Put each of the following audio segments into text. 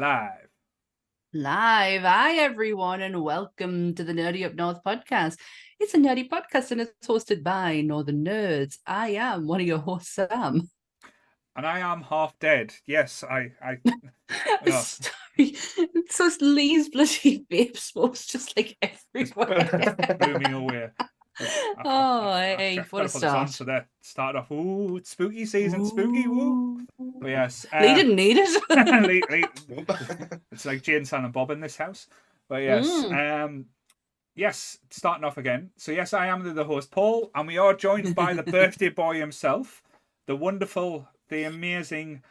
live. Live. Hi, everyone, and welcome to the Nerdy Up North podcast. It's a nerdy podcast and it's hosted by Northern Nerds. I am one of your hosts, Sam. And I am half dead. Yes, I no, Sorry. So Lee's bloody vape smoke's just like everywhere. blew me away. Hey, what a Gotta put this on start. so that start off. Ooh, it's spooky season, spooky. Woo. But yes, Lee didn't need it. it's like Jane, Silent Bob in this house. But yes, yes, starting off again. So yes, I am the host, Paul, and we are joined by the birthday boy himself, the wonderful, the amazing,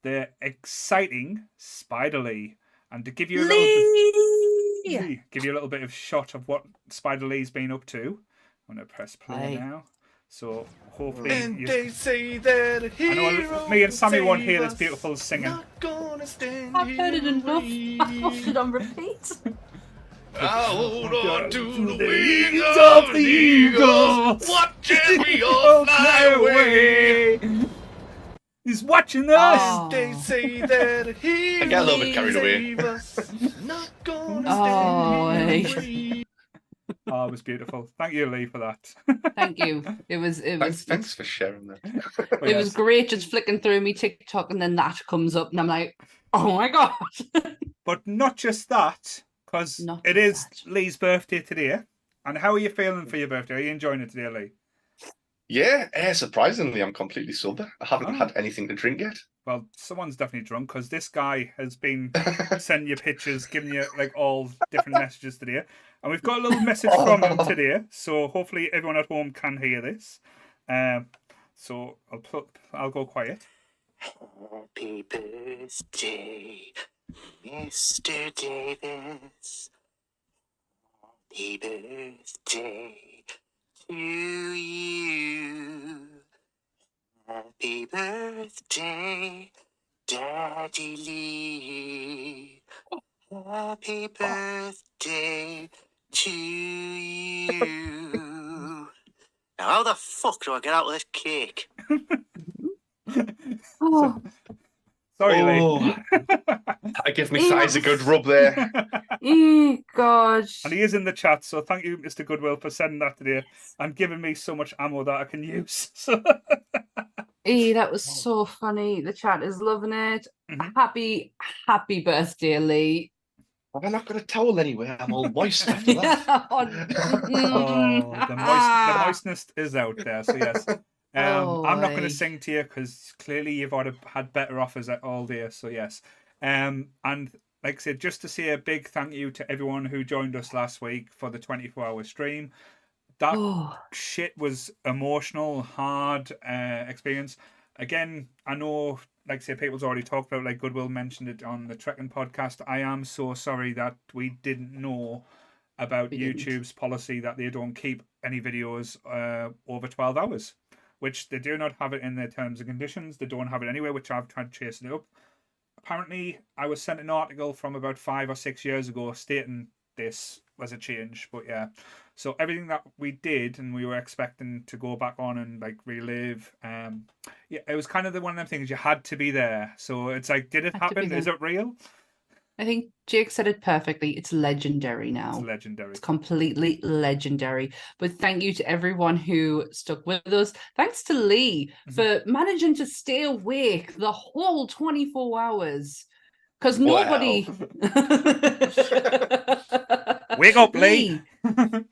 the exciting Spider Lee. And to give you a little bit of shot of what Spider Lee's been up to, I'm gonna press play now. So hopefully, and they say that a hero I know me and Sammy won't hear this beautiful singing. Not gonna stand I've heard it enough. I've watched it on repeat. I hold on to the wings wings of of the the eagle. eagle. Watching we all fly away. He's watching us. Oh. They say that a hero I get a little bit carried away. save us. Not gonna Oh, stand hey. here. Oh, it was beautiful. Thank you, Lee, for that. Thank you. It was Thanks for sharing that. But It was great just flicking through me TikTok and then that comes up and I'm like, oh my God. But not just that, because Not it just is that. Lee's birthday today. And how are you feeling for your birthday? Are you enjoying it today, Lee? Yeah, surprisingly, I'm completely sober. I haven't had anything to drink yet. Well, someone's definitely drunk because this guy has been sending you pictures, giving you like all different messages today. And we've got a little message from him today. So hopefully everyone at home can hear this. So I'll go quiet. Happy birthday, Mr. Davis. Happy birthday to you. Happy birthday, Daddy Lee. Happy birthday to you. Now, how the fuck do I get out of this cake? Oh, Sorry, Lee. I give me thighs a good rub there. God. And he is in the chat, so thank you, Mr. Goodwill, for sending that today and giving me so much ammo that I can use. That was so funny. The chat is loving it. Happy birthday, Lee. I've not got a towel anywhere. I'm all moist after that. The moistness is out there, so yes. I'm not going to hey. sing to you because clearly you've had better offers all day, so yes. And like I said, just to say a big thank you to everyone who joined us last week for the 24-hour stream. That shit was emotional, hard experience. Again, I know, like I say, people's already talked about, like Goodwill mentioned it on the Trekking podcast. I am so sorry that we didn't know about YouTube's policy that they don't keep any videos over 12 hours, which they do not have it in their terms and conditions. They don't have it anywhere, which I've tried chasing it up. Apparently, I was sent an article from about 5 or 6 years ago stating this was a change, but yeah. So everything that we did and we were expecting to go back on and like relive, yeah, it was kind of one of them things you had to be there. So it's like, did it happen? Is it real? I think Jake said it perfectly. It's legendary now. It's legendary. It's completely legendary. But thank you to everyone who stuck with us. Thanks to Lee for managing to stay awake the whole 24 hours. Because nobody... Wake up, Lee!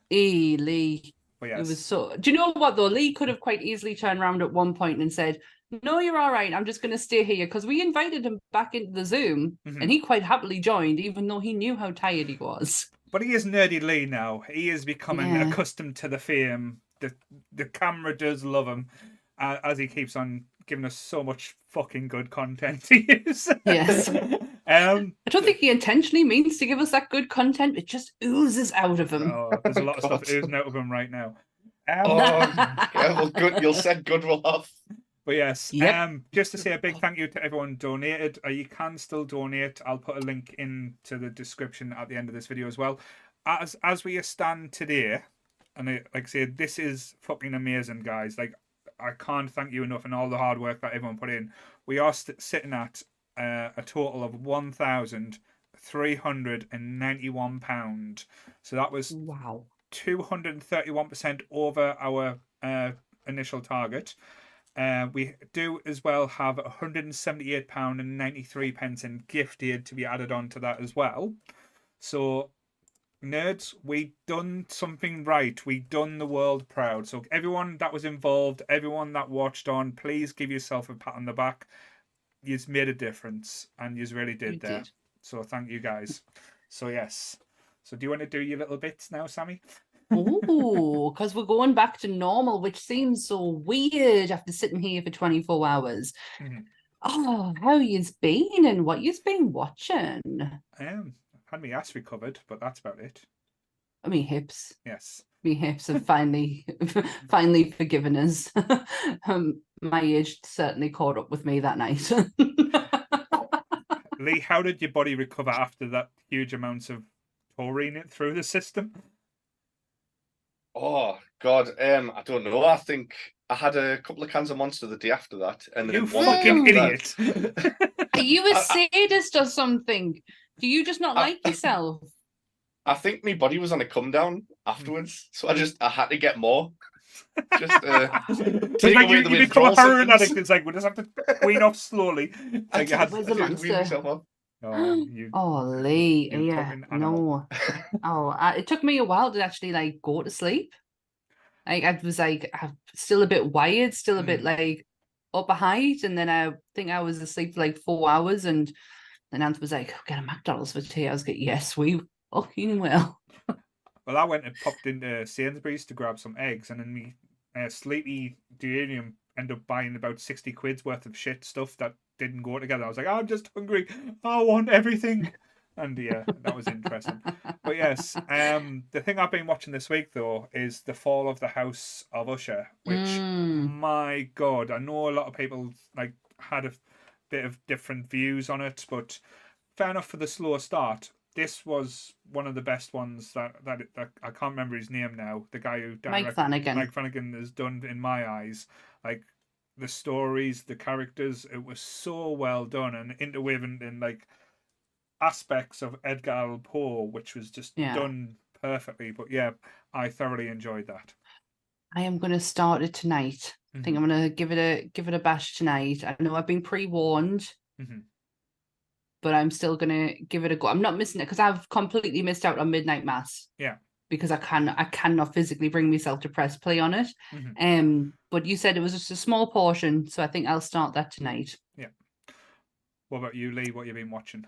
Lee. But yes. It was so... Do you know what, though? Lee could have quite easily turned around at one point and said, no, you're all right. I'm just going to stay here. Because we invited him back into the Zoom, and he quite happily joined, even though he knew how tired he was. But he is Nerdy Lee now. He is becoming accustomed to the fame. The camera does love him, as he keeps on giving us so much fucking good content to use. Yes. I don't think he intentionally means to give us that good content. It just oozes out of him. Oh, there's a lot of stuff oozing out of him right now. Well, good. You'll send Goodwill off. But yes, just to say a big thank you to everyone who donated. You can still donate. I'll put a link into the description at the end of this video as well. As we stand today, and like I said, this is fucking amazing, guys. Like, I can't thank you enough and all the hard work that everyone put in. We are sitting at a total of £1,391. So that was Wow. 231% over our initial target. We do as well have £178.93 in gift aid to be added on to that as well. So, nerds, we done something right. We done the world proud. So everyone that was involved, everyone that watched on, please give yourself a pat on the back. You've made a difference, and you really did there. Did. So thank you guys. So yes. So do you want to do your little bits now, Sammy? Oh, because we're going back to normal, which seems so weird after sitting here for 24 hours. Mhm. Oh, how you's been and what you's been watching? I've had my ass recovered, but that's about it. I mean, hips. Yes. My hips have finally forgiven us. My age certainly caught up with me that night. Lee, how did your body recover after that huge amounts of taurine through the system? Oh God, I don't know. I think I had a couple of cans of Monster the day after that, and then You one fucking day after idiot! that. Are you a sadist or something? Do you just not like yourself? I think my body was on a come down afterwards, so I had to get more. Just It's take like away you the become a withdrawal heroin symptoms. addict. It's like we just have to wean off slowly. Like you had Where's the Just monster? wean myself off. Oh, Lee, you yeah, fucking animal. no. It took me a while to actually like go to sleep. Like I was like I'm still a bit wired, still a bit like up a height, and then I think I was asleep for like 4 hours, and then Ant was like, "Get a McDonald's for tea." I was like, "Yes, we fucking will." Well, I went and popped into Sainsbury's to grab some eggs, and then me sleepy delirium ended up buying about 60 quid's worth of shit stuff that didn't go together. I was like, I'm just hungry. I want everything. And yeah, that was interesting. But yes, the thing I've been watching this week though is The Fall of the House of Usher, which my God, I know a lot of people like had a bit of different views on it, but fair enough for the slow start. This was one of the best ones that I can't remember his name now. The guy who Mike Flanagan. Mike Flanagan has done in my eyes. Like the stories, the characters, it was so well done and interwoven in like aspects of Edgar Allan Poe, which was just done perfectly. But yeah, I thoroughly enjoyed that. I am going to start it tonight. I think I'm going to give it a bash tonight. I know I've been pre-warned. But I'm still gonna give it a go. I'm not missing it because I've completely missed out on Midnight Mass. Yeah. Because I cannot physically bring myself to press play on it. But you said it was just a small portion, so I think I'll start that tonight. Yeah. What about you, Lee? What have you been watching?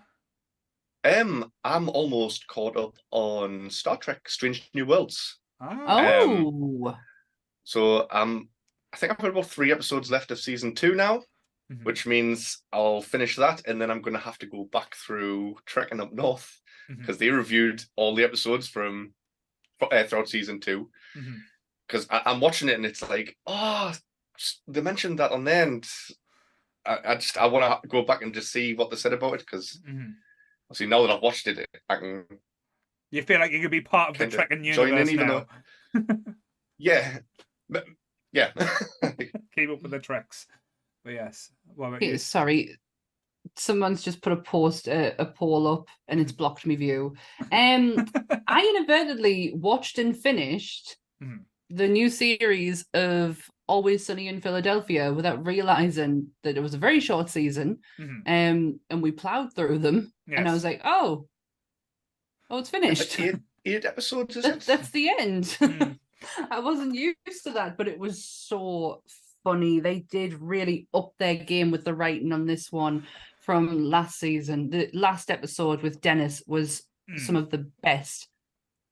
I'm almost caught up on Star Trek: Strange New Worlds. So I think I've got about 3 episodes left of season 2 now. Which means I'll finish that, and then I'm going to have to go back through Trekking Up North because they reviewed all the episodes from throughout season 2. Because I'm watching it, and it's like, oh, they mentioned that on there, and I want to go back and just see what they said about it because obviously now that I've watched it, I can. You feel like you could be part of the Trekking universe now. Yeah, yeah. Keep up with the Treks. But yes, what about you? Sorry, someone's just put a poll up, and it's blocked my view. I inadvertently watched and finished the new series of Always Sunny in Philadelphia without realizing that it was a very short season, and we plowed through them, and I was like, oh, it's finished. 8 episodes, is it? That's the end. I wasn't used to that, but it was so funny. They did really up their game with the writing on this one from last season. The last episode with Dennis was some of the best.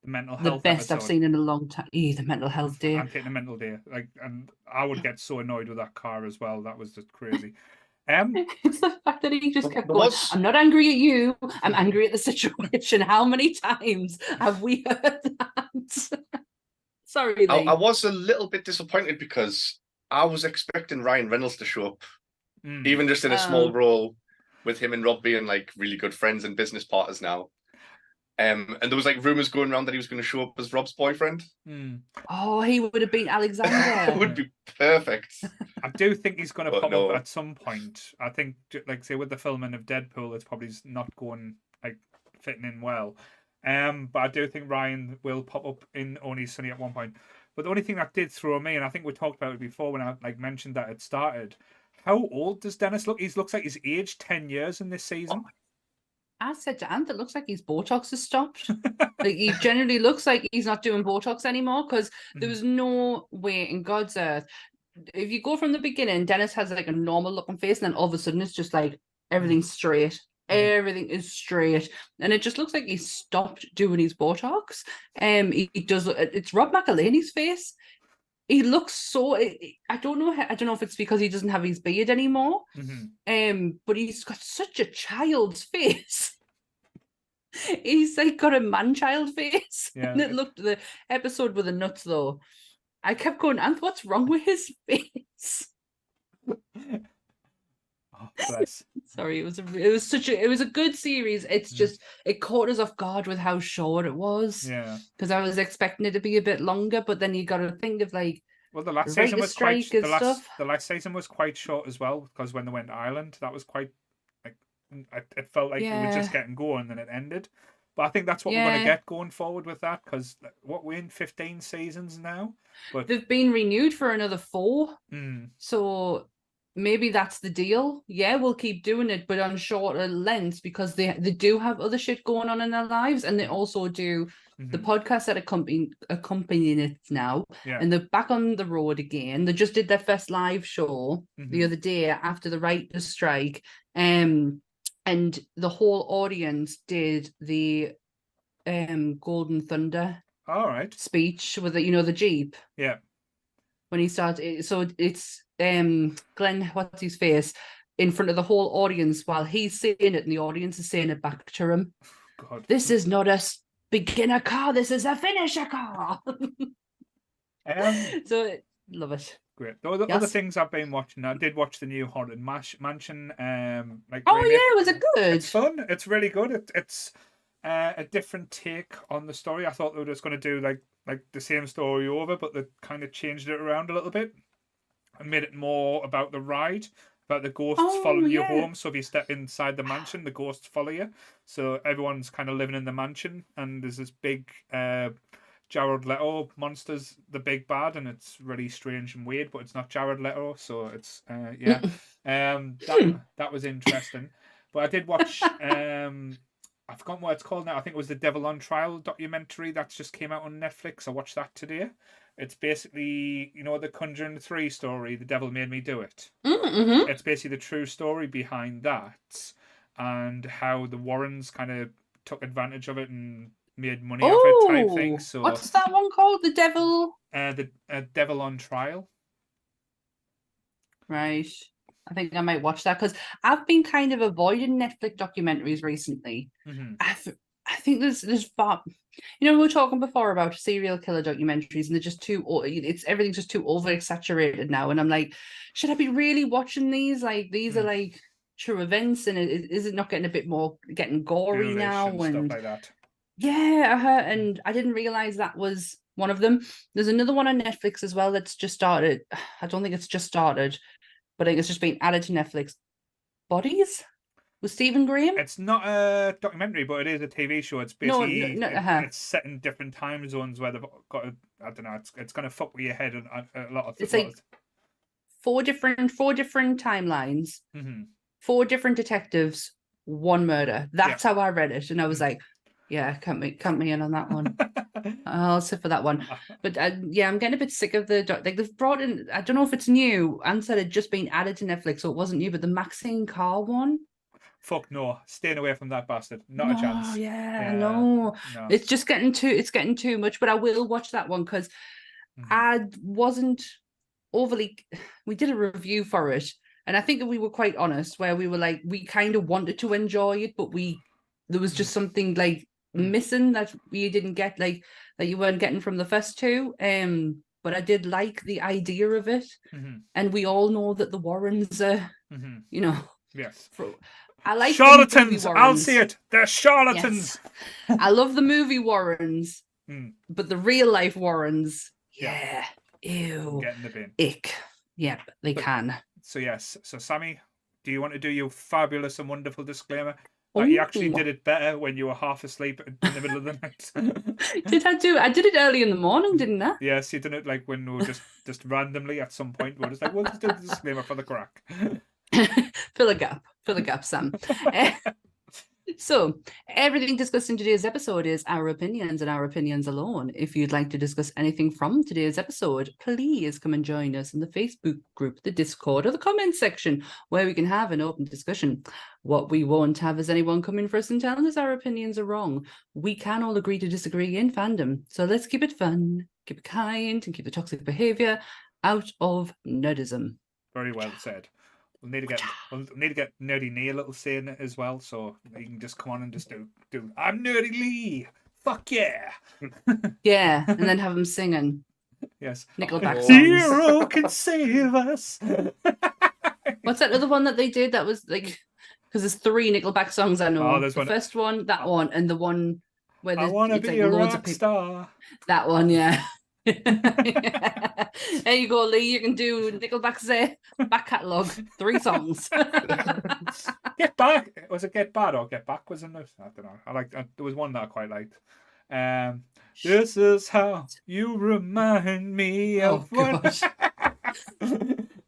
The mental health. The best episode. I've seen in a long time. The mental health day. I'm taking the mental day. And I would get so annoyed with that car as well. That was just crazy. It's the fact that he just kept going, I'm not angry at you, I'm angry at the situation. How many times have we heard that? Sorry, Lee. I was a little bit disappointed because I was expecting Ryan Reynolds to show up, even just in a small role, with him and Rob being like really good friends and business partners now. And there was like rumors going around that he was going to show up as Rob's boyfriend. Oh, he would have been It Alexander. would be perfect. I do think he's going to But pop no. up at some point. I think, like say with the filming of Deadpool, it's probably not going like fitting in well. But I do think Ryan will pop up in Only Sunny at one point. But the only thing that did throw me, and I think we talked about it before when I like mentioned that it started. How old does Dennis look? He looks like he's aged 10 years in this season. I said to Ant, it looks like his Botox has stopped. Like he generally looks like he's not doing Botox anymore because there was no way in God's earth. If you go from the beginning, Dennis has like a normal looking face, and then all of a sudden it's just like everything's straight. Everything is straight, and it just looks like he's stopped doing his Botox. He does. It's Rob McElhaney's face. He looks so. I don't know. I don't know if it's because he doesn't have his beard anymore. But he's got such a child's face. He's like got a man-child face. Yeah. And it looked the episode with the nuts though. I kept going, Anth, what's wrong with his face? Oh, bless. Sorry, it was a good series. It's just it caught us off guard with how short it was. Yeah. Because I was expecting it to be a bit longer, but then you got to think of like Well, the last season was quite the last season was quite short as well because when they went to Ireland, that was quite like it felt like it was just getting going and it ended. But I think that's what we're going to get going forward with that because what we're in 15 seasons now. But they've been renewed for another 4. So maybe that's the deal. Yeah, we'll keep doing it, but on shorter lengths because they do have other shit going on in their lives, and they also do the podcast that accompanying it now. Yeah. And they're back on the road again. They just did their first live show the other day after the writers' strike. And the whole audience did the Golden Thunder speech with the Jeep. Yeah. When he started, so it's Glenn, what's his face, in front of the whole audience while he's saying it and the audience is saying it back to him. God. This is not a beginner car, this is a finisher car. So love it. Great. The other things I've been watching, I did watch the new Haunted Mansion. Was it good? It's fun. It's really good. It's a different take on the story. I thought they were just going to do like the same story over, but they kind of changed it around a little bit and made it more about the ride, about the ghosts following you home. So if you step inside the mansion, the ghosts follow you. So everyone's kind of living in the mansion, and there's this big Jared Leto monster's the big bad, and it's really strange and weird, but it's not Jared Leto, so it's that was interesting. But I did watch I've forgotten what it's called now. I think it was the Devil on Trial documentary that's just came out on Netflix. I watched that today. It's basically, the Conjuring 3 story, The Devil Made Me Do It. It's basically the true story behind that and how the Warrens kind of took advantage of it and made money off it type thing. So what's that one called? The Devil? The Devil on Trial. Right. I think I might watch that because I've been kind of avoiding Netflix documentaries recently. I think there's far. We were talking before about serial killer documentaries, and they're just everything's just too over exaggerated now. And I'm like, should I be really watching these? Like these are like true events, and is it not getting a bit more gory now and stuff like that? Yeah, and I didn't realize that was one of them. There's another one on Netflix as well that's just started. I don't think it's just started, but I think it's just been added to Netflix. Bodies with Stephen Graham. It's not a documentary, but it is a TV show. It's basically it's set in different time zones where they've got I don't know. It's going to fuck with your head a lot of. It's like four different timelines, 4 different detectives, 1 murder. That's how I read it, and I was like, yeah, count me in on that one. I'll sit for that one. But I'm getting a bit sick of they've brought in. I don't know if it's new. Anne said it just been added to Netflix, so it wasn't new. But the Maxine Carr one. Fuck no, staying away from that bastard. Not a chance. No. It's just getting too much. But I will watch that one because I wasn't overly. We did a review for it, and I think we were quite honest, where we were like, we kind of wanted to enjoy it, but there was just something like missing that you didn't get, like that you weren't getting from the first 2. But I did like the idea of it, and we all know that the Warrens are, yes. I like charlatans. the movie I'll Warrens. see it. They're charlatans. Yes. I love the movie Warrens, but the real life Warrens, yeah. Ew. Get in the bin. Ick. Yep, they can. So yes. So Sammy, do you want to do your fabulous and wonderful disclaimer? That you actually did it better when you were half asleep in the middle of the night. Did I do it? I did it early in the morning, didn't I? Yes, you did it like when we were just randomly at some point. We were just like, we'll just do the disclaimer for the crack. Fill a gap, Sam. So, everything discussed in today's episode is our opinions and our opinions alone. If you'd like to discuss anything from today's episode, please come and join us in the Facebook group, the Discord, or the comment section, where we can have an open discussion. What we won't have is anyone coming for us and telling us our opinions are wrong. We can all agree to disagree in fandom. So let's keep it fun, keep it kind, and keep the toxic behaviour out of nerdism. Very well said. We'll need to get Nerdy Nee a little say in it as well, so you can just come on and just do I'm Nerdy Lee. Fuck yeah. Yeah, and then have them singing. Yes. Nickelback songs. Zero can save us. What's that other one that they did that was like, because there's 3 Nickelback songs I know. There's the one. First one, that one, and the one where I want to be like a loads rock of people. star. That one, yeah. There you go, Lee. You can do Nickelback's back catalogue, 3 songs. Get Back. Was it Get Bad or Get Back? Was in this? I don't know. There was one that I quite liked. This is how you remind me of gosh.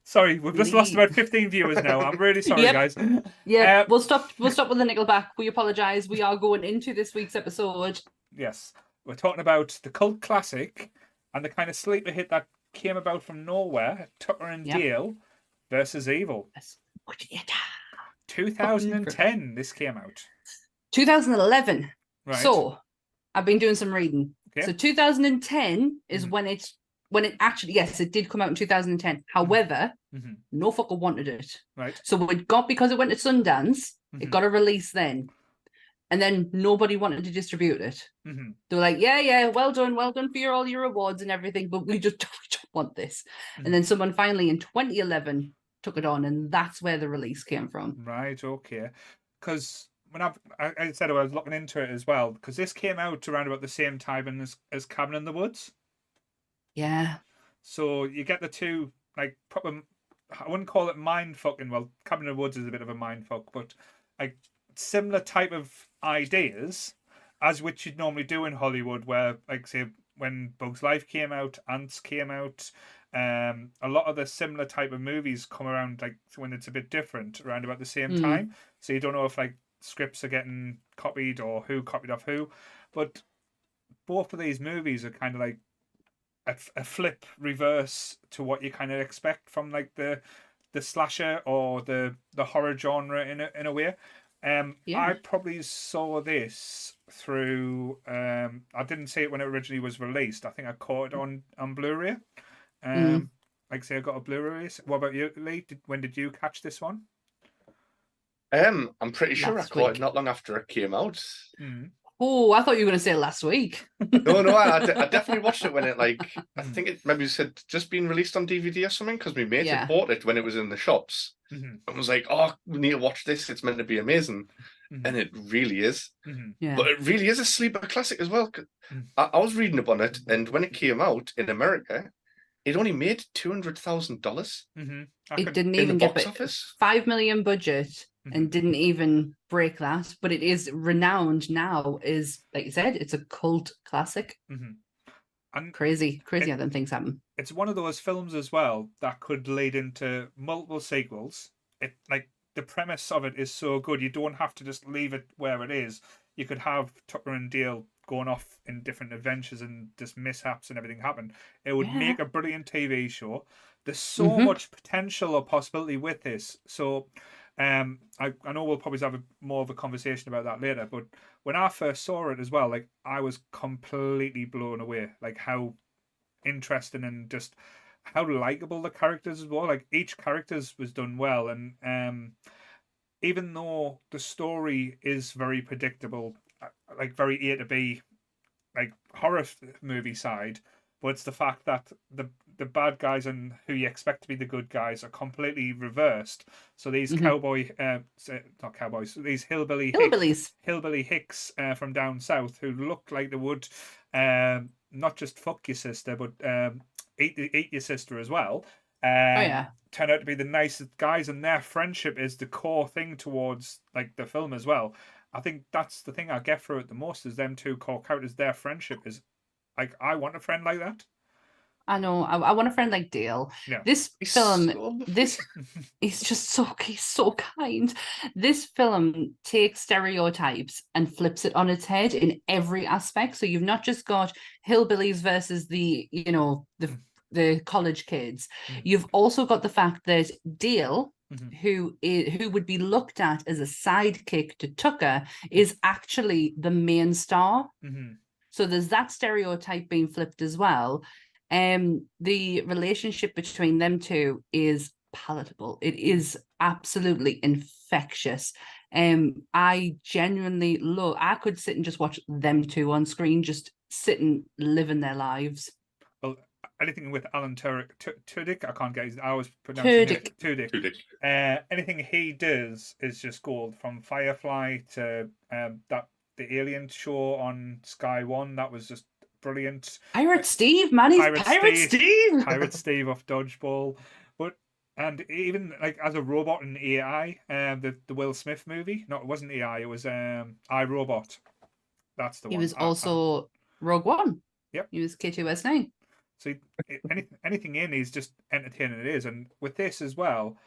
Sorry, we've just lost about 15 viewers now. I'm really sorry, guys. Yeah, we'll stop with the Nickelback. We apologise. We are going into this week's episode. Yes, we're talking about the cult classic and the kind of sleeper hit that came about from nowhere, Tucker and Dale versus Evil. 2010, this came out. 2011. Right. So, I've been doing some reading. Okay. So 2010 is when it actually, yes, it did come out in 2010. However, no fucker wanted it. Right. So because it went to Sundance, it got a release then. And then nobody wanted to distribute it. They were like, yeah, well done for all your awards and everything, but we just don't want this. And then someone finally in 2011 took it on, and that's where the release came from. Right, okay. Because when I said I was looking into it as well, because this came out around about the same time as Cabin in the Woods. Yeah. So you get the two, like, proper, I wouldn't call it mind fucking. Well, Cabin in the Woods is a bit of a mind fuck, but like similar type of ideas as which you'd normally do in Hollywood, where, like, say, when Bug's Life came out, Ants came out, a lot of the similar type of movies come around, like, when it's a bit different around about the same time. So you don't know if, like, scripts are getting copied or who copied off who. But both of these movies are kind of like a flip reverse to what you kind of expect from, like, the slasher or the horror genre in a way. I probably saw this through. I didn't see it when it originally was released. I think I caught it on Blu-ray. Like, say, I got a Blu-ray. What about you, Lee? When did you catch this one? I'm pretty sure I caught it not long after it came out. Oh, I thought you were going to say last week. No, I definitely watched it when it, like, I think it maybe said just been released on DVD or something, because my mate had bought it when it was in the shops. And was like, oh, we need to watch this. It's meant to be amazing. And it really is. But it really is a sleeper classic as well. I was reading up on it, and when it came out in America, it only made $200,000. It didn't even get $5 million budget. And didn't even break that, but it is renowned now. Is, like you said, it's a cult classic. And crazy how them things happen. It's one of those films as well that could lead into multiple sequels. It, like, the premise of it is so good, you don't have to just leave it where it is. You could have Tucker and Dale going off in different adventures and just mishaps and everything happen. It would make a brilliant TV show. There's so much potential or possibility with this. So. I know we'll probably have more of a conversation about that later, but when I first saw it as well, like, I was completely blown away, like how interesting and just how likable the characters were. Like, each characters was done well, and even though the story is very predictable, like very A to B, like horror movie side, but it's the fact that the bad guys and who you expect to be the good guys are completely reversed. So these not cowboys, these hillbilly hicks from down south who look like they would not just fuck your sister, but eat your sister as well. Turn out to be the nicest guys, and their friendship is the core thing towards like the film as well. I think that's the thing I get through it the most is them two core characters. Their friendship is like, I want a friend like that. I know. I want a friend like Dale. Yeah. This film, he's so kind. This film takes stereotypes and flips it on its head in every aspect. So you've not just got hillbillies versus the college kids. You've also got the fact that Dale, who would be looked at as a sidekick to Tucker, is actually the main star. So there's that stereotype being flipped as well. The relationship between them two is palatable. It is absolutely infectious. I genuinely I could sit and just watch them two on screen, just sit and living their lives. Well, anything with Alan Tudyk, I can't get his. I always pronounce it Tudyk. Anything he does is just gold. From Firefly to the Alien show on Sky One, that was just brilliant. Pirate Steve, man, he's Pirate Steve. Pirate Steve off Dodgeball, and even like as a robot in AI, the Will Smith movie. No, it wasn't AI. It was iRobot. That's the one. He was also Rogue One. Yep. He was K2SO. So anything in, he's just entertaining. It is, and with this as well,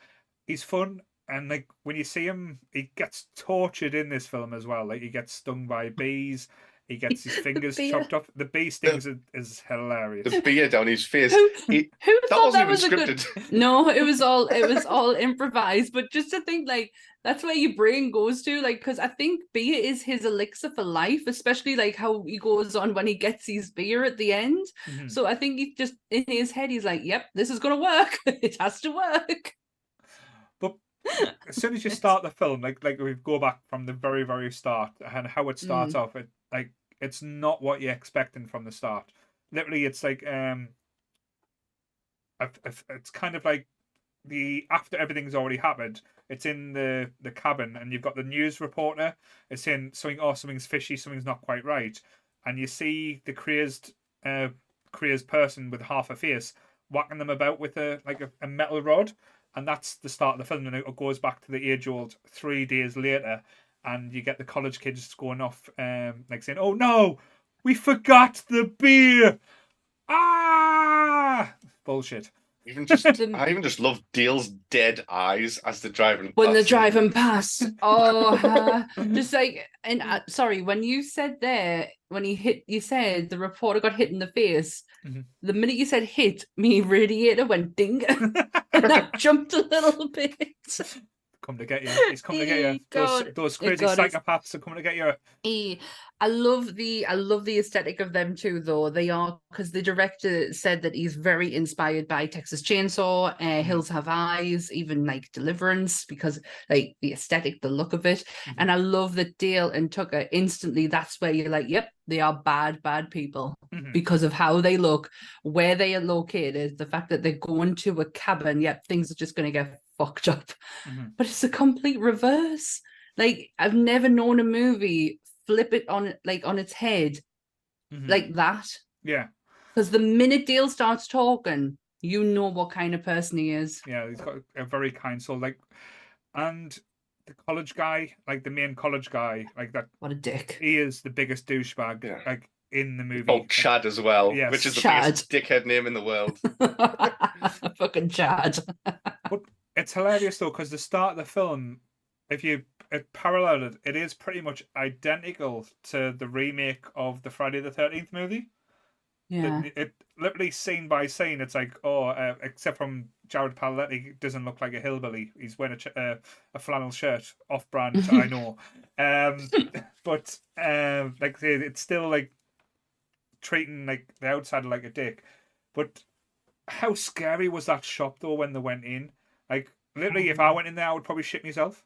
he's fun. And like when you see him, he gets tortured in this film as well. Like he gets stung by bees. He gets his fingers chopped off. The bee stings is hilarious. The beer down his face. Who that thought that wasn't was even a scripted. good? No, it was all improvised. But just to think, like that's where your brain goes to, like, because I think beer is his elixir for life, especially like how he goes on when he gets his beer at the end. So I think he just in his head, he's like, "Yep, this is gonna work. It has to work." But as soon as you start the film, like we go back from the very, very start and how it starts off, it's not what you're expecting from the start. Literally, it's like it's kind of like after everything's already happened. It's in the cabin, and you've got the news reporter. It's saying something's fishy, something's not quite right, and you see the crazed person with half a face whacking them about with a metal rod. And that's the start of the film, and it goes back to the age-old 3 days later, and you get the college kids going off, like saying, "Oh no, we forgot the beer!" Bullshit. I even just love Dale's dead eyes as they're driving. When they're driving past, just like, and sorry, when you said there, when you said the reporter got hit in the face. The minute you said hit, me radiator went ding, and I jumped a little bit. Come to get you. He's coming to get you. Those crazy psychopaths are coming to get you. I love the aesthetic of them too, though. They are, because the director said that he's very inspired by Texas Chainsaw, Hills Have Eyes, even like Deliverance, because like the aesthetic, the look of it. And I love that Dale and Tucker instantly, that's where you're like, yep, they are bad people because of how they look, where they are located, the fact that they're going to a cabin, yep, things are just going to get fucked up. But it's a complete reverse. Like, I've never known a movie flip it on its head like that. Yeah. Because the minute Dale starts talking, you know what kind of person he is. Yeah, he's got a very kind soul. Like, and the college guy, like the main college guy, like that. What a dick. He is the biggest douchebag, like in the movie. Oh, Chad as well, yes. which is the Chad. biggest dickhead name in the world. Fucking Chad. But it's hilarious though, because the start of the film, if you parallel it, it is pretty much identical to the remake of the Friday the 13th movie. Yeah. It literally scene by scene, it's like, except from Jared Padalecki doesn't look like a hillbilly. He's wearing a flannel shirt, off-brand, I know. But like I say, it's still like treating like the outsider like a dick. But how scary was that shop though when they went in? Like literally, if I went in there, I would probably shit myself.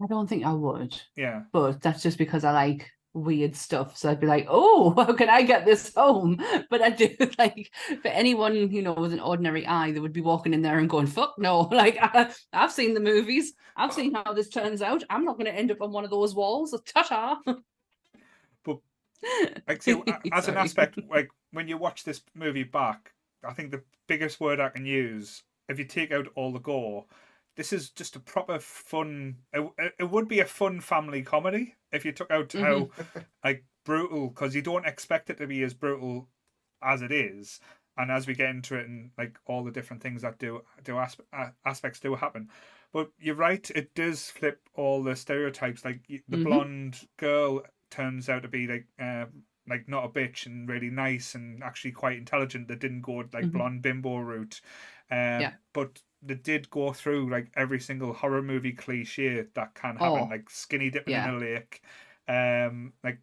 I don't think I would. Yeah. But that's just because I like weird stuff. So I'd be like, oh, how can I get this home? But I do like for anyone, with an ordinary eye, they would be walking in there and going, fuck no. Like I've seen the movies. I've seen how this turns out. I'm not going to end up on one of those walls. Ta-ta. But like, so as an aspect, like when you watch this movie back, I think the biggest word I can use, if you take out all the gore, this is just a proper fun. It would be a fun family comedy if you took out how like brutal, because you don't expect it to be as brutal as it is, and as we get into it and like all the different things that aspects do happen. But you're right, it does flip all the stereotypes. Like the blonde girl turns out to be like not a bitch and really nice and actually quite intelligent. That didn't go like blonde bimbo route, but they did go through like every single horror movie cliche that can happen, like skinny dipping in a lake, like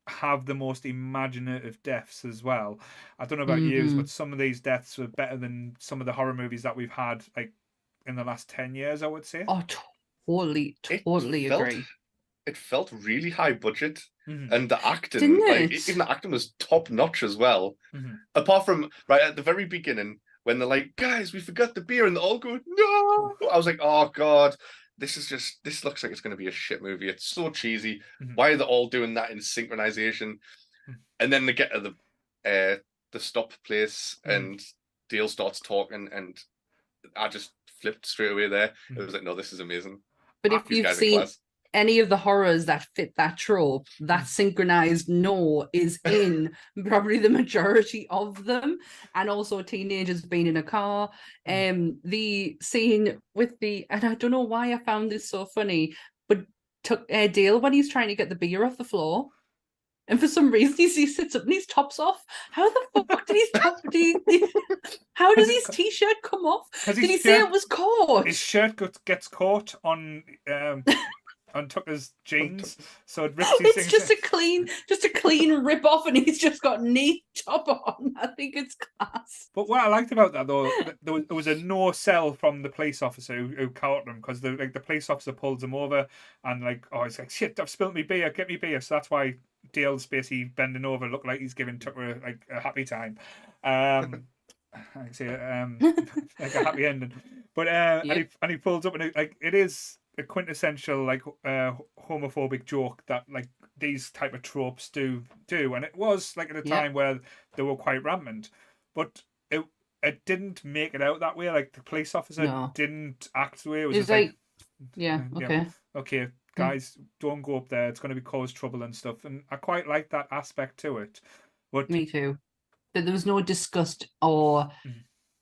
have the most imaginative deaths as well. I don't know about you, but some of these deaths were better than some of the horror movies that we've had like in the last 10 years, I would say. Oh, totally agree. It felt really high budget, Mm-hmm. and the acting, Didn't like it? even the acting was top notch as well. Mm-hmm. Apart from right at the very beginning when they're like, "Guys, we forgot the beer," and they all go, "No!" I was like, "Oh God, this looks like it's going to be a shit movie. It's so cheesy. Mm-hmm. Why are they all doing that in synchronization?" Mm-hmm. And then they get to the stop place, and Dale starts talking, and I just flipped straight away there. It was like, "No, this is amazing." But if These you've guys are seen class. any of the horrors that fit that trope, that synchronized no is in probably the majority of them, and also teenagers being in a car. The scene with and I don't know why I found this so funny, but Dale, when he's trying to get the beer off the floor, and for some reason he sits up and his top's off. How the fuck did his top? How does his t-shirt come off? Did he say it was caught? His shirt gets caught on Tucker's jeans, so it rips his It's things. just a clean rip off, and he's just got neat top on. I think it's class. But what I liked about that though, there was a no sell from the police officer who caught them, because the police officer pulls him over and like, oh, he's like, shit, I've spilt me beer, get me beer. So that's why Dale's basically bending over, look like he's giving Tucker like a happy time. I say like a happy ending. But and he pulls up, and it is a quintessential like homophobic joke that like these type of tropes do, and it was like at a time where they were quite rampant, but it didn't make it out that way. Like the police officer didn't act the way. It was just like okay, guys, don't go up there. It's going to cause trouble and stuff. And I quite like that aspect to it. But me too. That there was no disgust or.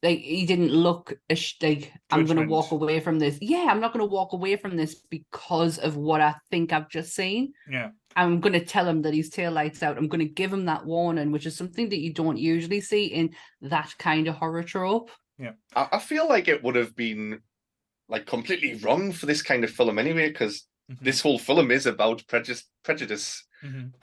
Like he didn't look like I'm going to walk away from this. Yeah, I'm not going to walk away from this because of what I think I've just seen. Yeah, I'm going to tell him that his tail lights out. I'm going to give him that warning, which is something that you don't usually see in that kind of horror trope. Yeah, I feel like it would have been like completely wrong for this kind of film anyway, because this whole film is about prejudice. And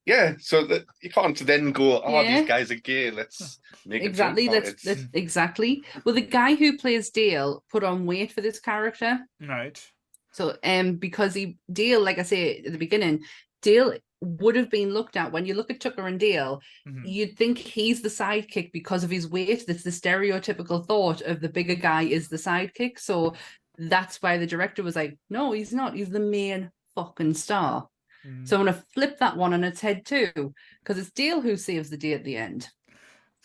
yeah, so that you can't then go, these guys are gay. Let's make exactly. Let's exactly. Well, the guy who plays Dale put on weight for this character, right? So, because Dale, like I say at the beginning, Dale would have been looked at when you look at Tucker and Dale. You'd think he's the sidekick because of his weight. That's the stereotypical thought of the bigger guy is the sidekick. So that's why the director was like, no, he's not. He's the main fucking star. So I'm going to flip that one on its head too, because it's Dale who saves the day at the end.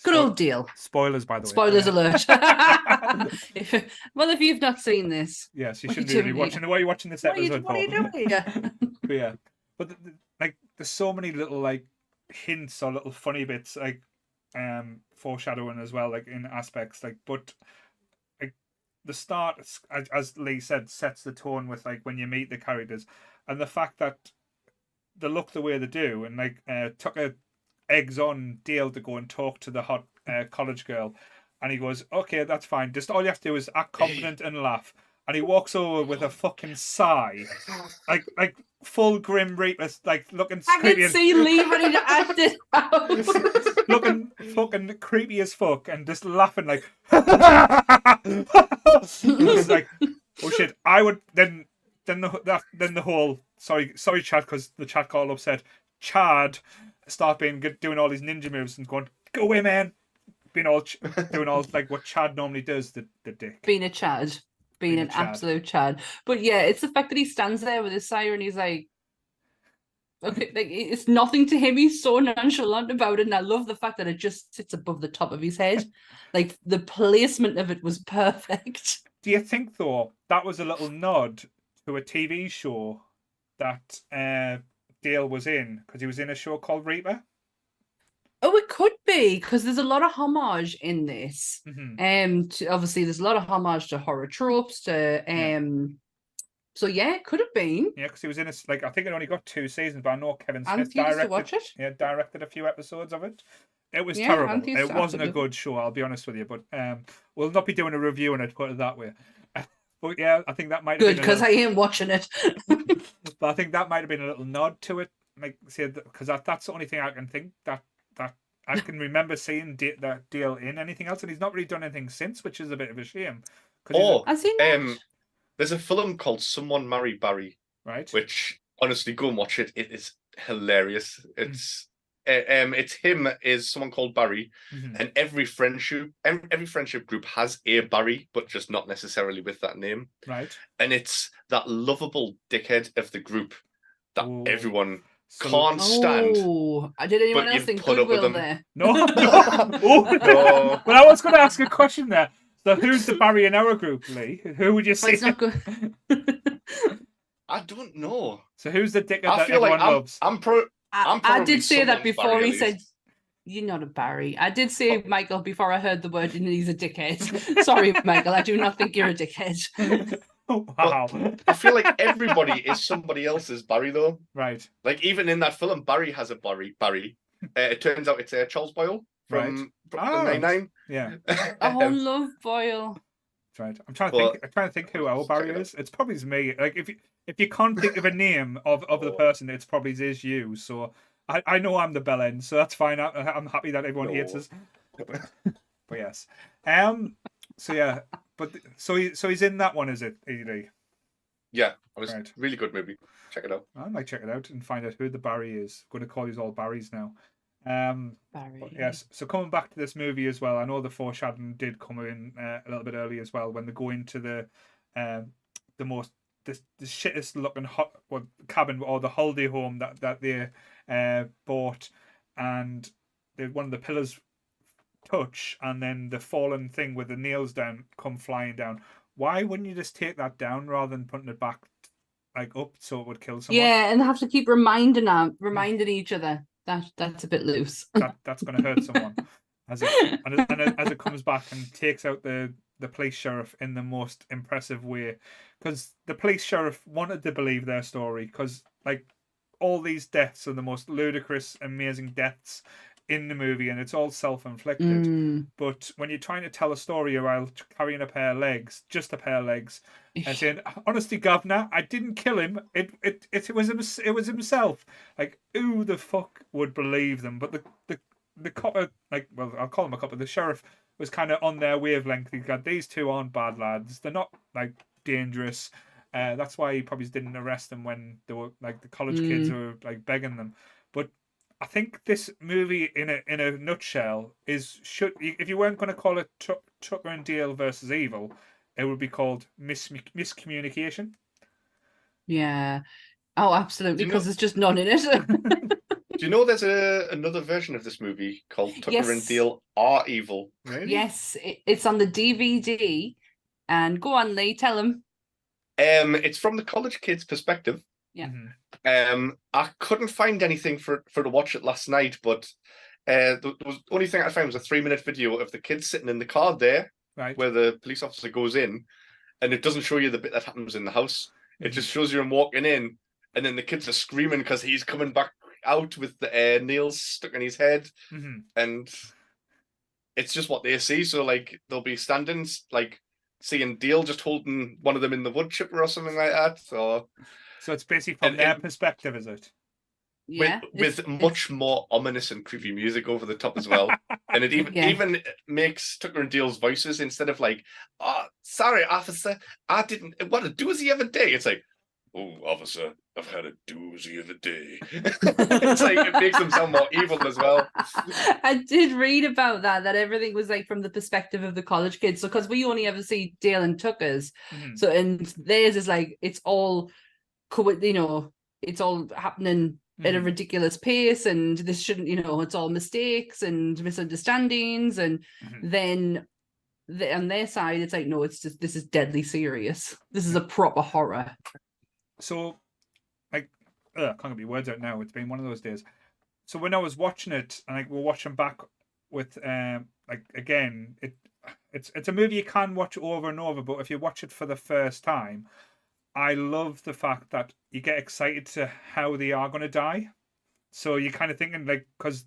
Good old Dale. Spoilers, by the way. Spoilers alert. Well, if you've not seen this, yes, you shouldn't really be watching. Why are you watching this episode? What are you doing here? But yeah, but like there's so many little like hints or little funny bits like foreshadowing as well, like in aspects like, but like the start, as Lee said, sets the tone with like when you meet the characters, and the fact that they look the way they do, and like Tucker eggs on Dale to go and talk to the hot college girl, and he goes, okay, that's fine, just all you have to do is act confident and laugh, and he walks over with a fucking sigh, like full grim reaper, like looking creepy. I can see Lee when he acted out. Looking fucking creepy as fuck, and just laughing like it was like, oh shit, I would then then the whole sorry Chad, because the chat got all upset. Chad start doing all these ninja moves and going, go away, man. Being all doing all like what Chad normally does. The dick. Being a Chad. Being an absolute Chad. But yeah, it's the fact that he stands there with his siren. He's like, okay, like it's nothing to him. He's so nonchalant about it, and I love the fact that it just sits above the top of his head. Like the placement of it was perfect. Do you think though that was a little nod to a TV show that Dale was in, because he was in a show called Reaper? Oh, it could be, because there's a lot of homage in this. Obviously, there's a lot of homage to horror tropes. So yeah, it could have been. Yeah, because he was in it. Like I think it only got 2 seasons, but I know Kevin Smith Anthony used to watch it. Yeah, directed a few episodes of it. It was terrible. Anthony used It to wasn't a absolutely. good show, I'll be honest with you. But we'll not be doing a review on it, put it that way. But yeah, I think that might have Good, been because I ain't watching it. But I think that might have been a little nod to it. Like, say, because that's the only thing I can think that I can remember seeing that Dale in anything else, and he's not really done anything since, which is a bit of a shame. Has he not? There's a film called Someone Marry Barry, right? Which honestly, go and watch it. It is hilarious. It's him is someone called Barry, and every friendship group has a Barry, but just not necessarily with that name. Right. And it's that lovable dickhead of the group that everyone can't stand. Oh, did anyone but else you think put up with Goodwill them. there? No. No. Well, I was going to ask a question there. So, who's the Barry in our group, Lee? Who would you say? It's not good. I don't know. So, who's the dickhead I that feel like everyone loves? I did say that before Barry, he at said, least. "You're not a Barry." I did say Michael before I heard the word, and he's a dickhead. Sorry, Michael. I do not think you're a dickhead. Wow. I feel like everybody is somebody else's Barry, though. Right. Like even in that film, Barry has a Barry. It turns out it's Charles Boyle from Brooklyn Nine-Nine. Yeah. Oh, love Boyle. That's right. I'm trying to think who our Barry is. It's probably me. Like if you can't think of a name of the person, it's probably is you. So I know I'm the bell end, so that's fine. I'm happy that everyone hates us. But yes. So yeah. But so he's in that one, is it, ED? Yeah, it was really good movie. Check it out. I might check it out and find out who the Barry is. I'm going to call these all Barrys now. Barry. Yes. So coming back to this movie as well, I know the foreshadowing did come in a little bit early as well when they go into the shittest looking cabin or the holiday home that they bought, and one of the pillars touch, and then the fallen thing with the nails down come flying down. Why wouldn't you just take that down rather than putting it back like up so it would kill someone? Yeah, and they have to keep reminding each other that's a bit loose. That's going to hurt someone as it comes back and takes out the police sheriff in the most impressive way, because the police sheriff wanted to believe their story, because like all these deaths are the most ludicrous, amazing deaths in the movie, and it's all self-inflicted. But when you're trying to tell a story while carrying just a pair of legs, and saying, "Honestly, governor, I didn't kill him. It was himself." Like, who the fuck would believe them? But the copper, I'll call him a copper. The sheriff was kind of on their wavelength. He got, these two aren't bad lads. They're not like dangerous. That's why he probably didn't arrest them when they were like the college kids were like begging them. But I think this movie, in a nutshell, if you weren't going to call it Tucker and Dale versus Evil, it would be called miscommunication. Yeah. Oh, absolutely, because there's just none in it. Do you know there's another version of this movie called Tucker and Dale Are Evil? Really? Yes, it's on the DVD. And go on, Lee, tell them. It's from the college kids' perspective. Yeah. I couldn't find anything for to watch it last night, but the only thing I found was a 3-minute video of the kids sitting in the car there, where the police officer goes in, and it doesn't show you the bit that happens in the house. It just shows you him walking in, and then the kids are screaming because he's coming back out with the nails stuck in his head, and it's just what they see. So like they'll be standing like seeing Dale just holding one of them in the wood chipper or something like that. So it's basically from their perspective, is it? Yeah. With much more ominous and creepy music over the top as well. And it even makes Tucker and Dale's voices, instead of like, "Oh, sorry, officer, I didn't, what a doozy of a day." It's like, Oh, officer, I've had a doozy of a day. It's like it makes them sound more evil as well. I did read about that everything was like from the perspective of the college kids. So because we only ever see Dale and Tucker's, so and theirs is like it's all, it's all happening at a ridiculous pace, and this shouldn't, it's all mistakes and misunderstandings, and then on their side, it's like, no, it's just, this is deadly serious. This is a proper horror. So, I can't get my words out now. It's been one of those days. So when I was watching it, and we're watching back with, again, it's a movie you can watch over and over, but if you watch it for the first time, I love the fact that you get excited to how they are going to die. So you're kind of thinking, like, because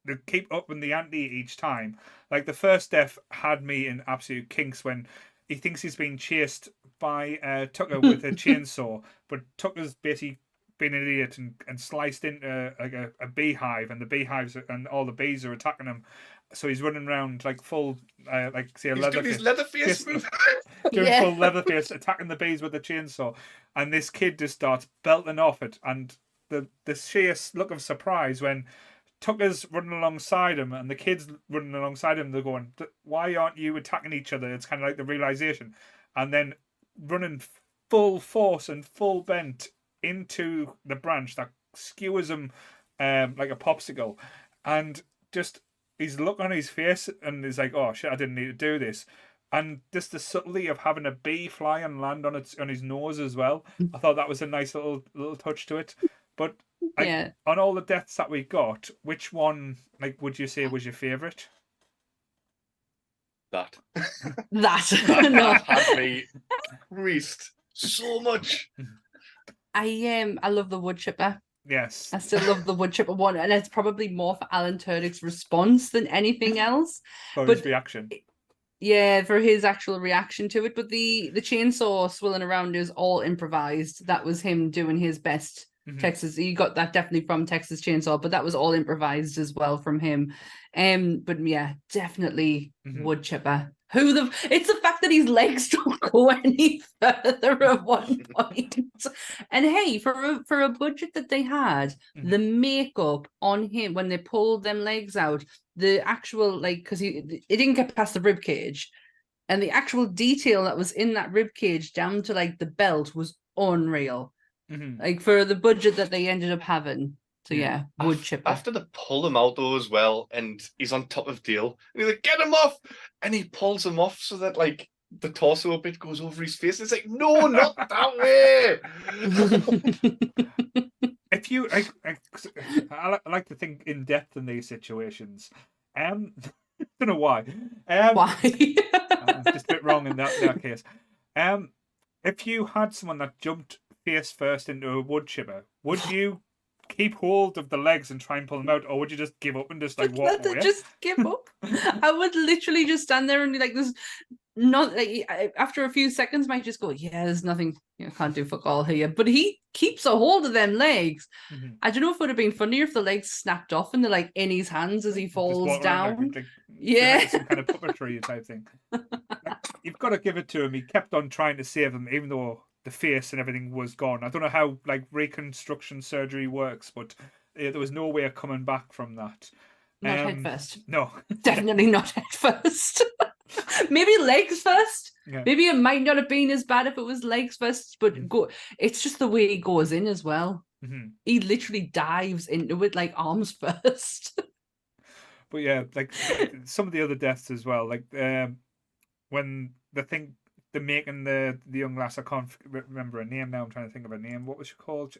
they keep upping the ante each time. Like, the first death had me in absolute kinks when he thinks he's being chased by Tucker with a chainsaw, but Tucker's basically been an idiot and sliced into like a beehive, and the beehives and all the bees are attacking him. So he's running around like full, like say a Leatherface move. Doing full Leatherface, attacking the bees with a chainsaw, and this kid just starts belting off it, and the sheer look of surprise when Tucker's running alongside him and the kid's running alongside him, they're going, why aren't you attacking each other? It's kind of like the realization, and then running full force and full bent into the branch that skewers him like a popsicle, and just his look on his face, and he's like, oh shit, I didn't need to do this. And just the subtlety of having a bee fly and land on his nose as well. I thought that was a nice little touch to it. But on all the deaths that we got, which one would you say was your favourite? That No. had me creased so much. I love the wood chipper. Yes. I still love the wood chipper one, and it's probably more for Alan Tudyk's response than anything else. For his reaction. Yeah, for his actual reaction to it. But the chainsaw swirling around is all improvised. That was him doing his best. Texas, you got that definitely from Texas Chainsaw, but that was all improvised as well from him. But yeah, definitely wood chipper. It's the fact that his legs don't go any further at one point. And hey, for a budget that they had, the makeup on him when they pulled them legs out, the actual because it didn't get past the rib cage, and the actual detail that was in that rib cage down to the belt was unreal. Like for the budget that they ended up having. So yeah, wood chipper. After they pull him out though as well, and he's on top of Dale, and he's like, get him off! And he pulls him off so that the torso bit goes over his face. It's like, no, not that way. If you I like to think in depth in these situations. Don't know why. Why? Just a bit wrong in that case. If you had someone that jumped face first into a wood chipper, would you keep hold of the legs and try and pull them out, or would you just give up and just walk away? Just give up. I would literally just stand there and be like, "There's not." After a few seconds, might just go, "Yeah, there's nothing. Can't do fuck all here." But he keeps a hold of them legs. I don't know if it would have been funnier if the legs snapped off and they're in his hands as he falls down. Some kind of puppetry type thing. You've got to give it to him. He kept on trying to save him, even though the face and everything was gone. I don't know how reconstruction surgery works, but there was no way of coming back from that. Not head first. No. Definitely not head first. Maybe legs first. Yeah. Maybe it might not have been as bad if it was legs first, but it's just the way he goes in as well. He literally dives into it arms first. But yeah, some of the other deaths as well, when they're making the young lass, I can't remember her name now. I'm trying to think of her name. What was she called?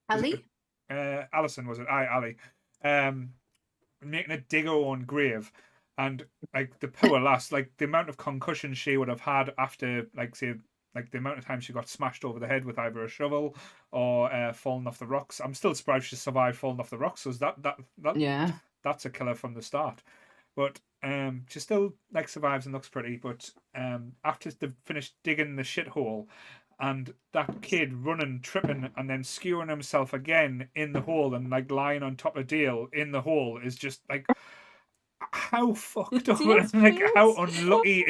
Ali? Alison, was it? Ali. Making a dig her own grave. And the poor lass, the amount of concussion she would have had after, the amount of time she got smashed over the head with either a shovel or falling off the rocks. I'm still surprised she survived falling off the rocks. So that's a killer from the start. But she still survives and looks pretty. But after they've finished digging the shithole, and that kid running, tripping, and then skewering himself again in the hole and lying on top of Dale in the hole is just how fucked up, how unlucky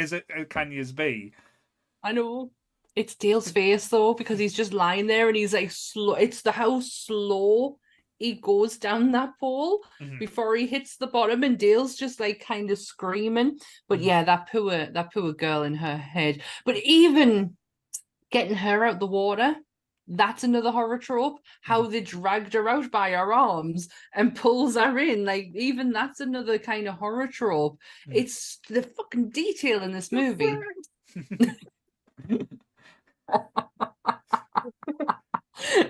can you be? I know. It's Dale's face though, because he's just lying there and he's like slow. It's how slow he goes down that pole before he hits the bottom, and Dale's just like kind of screaming. But yeah, that poor girl in her head. But even getting her out the water, that's another horror trope. How they dragged her out by her arms and pulls her in. Like, even that's another kind of horror trope. It's the fucking detail in this movie.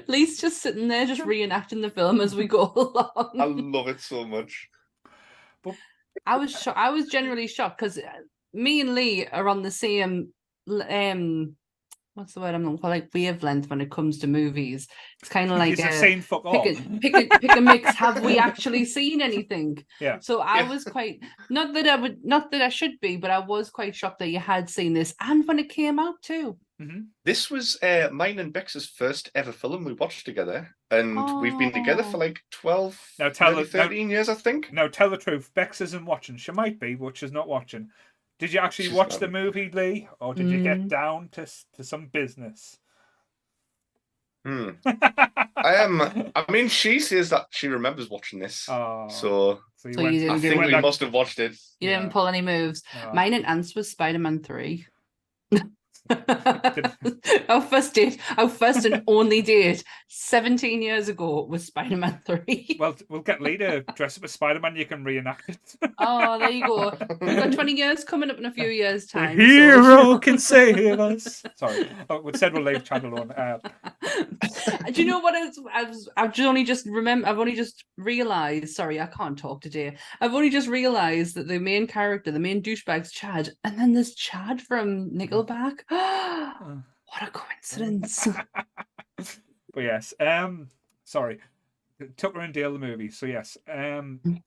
Lee's just sitting there, just reenacting the film as we go along. I love it so much. But I was generally shocked because me and Lee are on the same what's the word I'm looking for? Like wavelength when it comes to movies. It's kind of like saying fuck off. Pick a mix. Have we actually seen anything? Yeah. So I was quite not that I should be, but I was quite shocked that you had seen this and when it came out too. This was mine and Bex's first ever film we watched together, and we've been together for like 13 years, I think. Now, tell the truth. Bex isn't watching. She might be, but she's not watching. Did you actually watch the movie, Lee, or did you get down to some business? I mean, she says that she remembers watching this, so I think we must have watched it. You didn't pull any moves. Mine and Ant's was Spider-Man 3. Our first and only date 17 years ago was Spider-Man 3. Well, we'll get Lee to dress up as Spider-Man. You can reenact it. Oh, there you go. We've got 20 years coming up in a few years' time. The hero can save us. Sorry, we said we'll leave Chad alone. Do you know what? I've only just realised. Sorry, I can't talk today. I've only just realised that the main character, the main douchebag's Chad, and then there's Chad from Nickelback. What a coincidence. But yes, sorry, Tucker and Dale the movie. So yes, the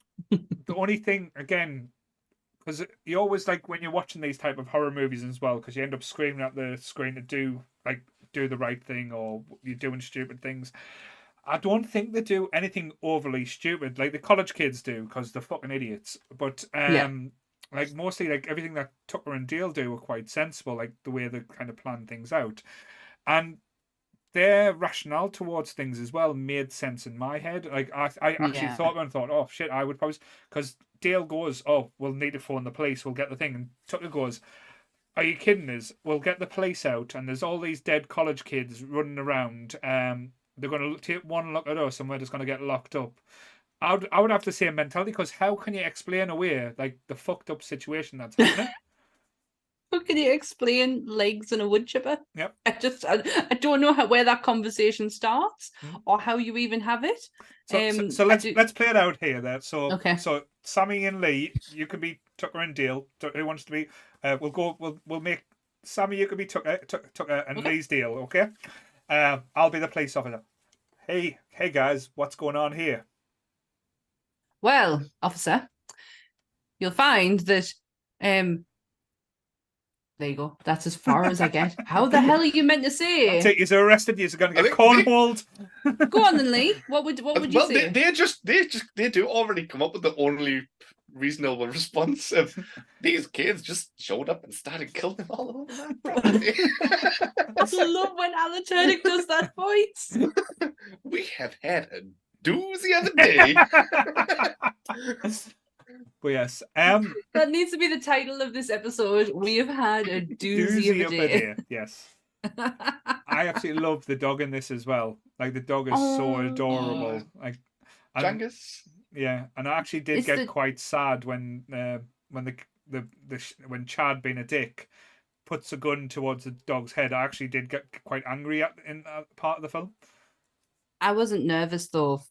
only thing again, because you always like when you're watching these type of horror movies as well, because you end up screaming at the screen to do the right thing, or you're doing stupid things. I don't think they do anything overly stupid like the college kids do, because they're fucking idiots. But like mostly like everything that Tucker and Dale do are quite sensible, like the way they kind of plan things out. And their rationale towards things as well made sense in my head. Like I actually thought oh shit, I would probably, because Dale goes, oh, we'll need to phone the police, we'll get the thing, and Tucker goes, are you kidding us? We'll get the police out and there's all these dead college kids running around. They're going to take one look at us and we're just going to get locked up. I would have to say mentality, because how can you explain away like the fucked up situation that's happening? How can you explain legs and a wood chipper? Yep. I don't know where that conversation starts or how you even have it. So let's play it out here. There. So okay. So Sammy and Lee, you can be Tucker and Dale. Who wants to be? We'll make Sammy. You can be Tucker and okay. Lee's Dale. Okay. I'll be the police officer. Hey guys, what's going on here? Well, officer, you'll find that there you go. That's as far as I get. How the hell are you meant to say? You're arrested. You're going to get cornholed. Go on then, Lee. What would you say? They do already come up with the only reasonable response of these kids just showed up and started killing them all over that property. I love when Alan Tudyk does that voice. We have had a doozy of a day. But yes, that needs to be the title of this episode. We have had a doozy of a day. Yes. I absolutely love the dog in this as well. Like the dog is so adorable. Like Jangus. Yeah, and I actually did get quite sad when Chad, being a dick, puts a gun towards the dog's head. I actually did get quite angry in part of the film. I wasn't nervous though.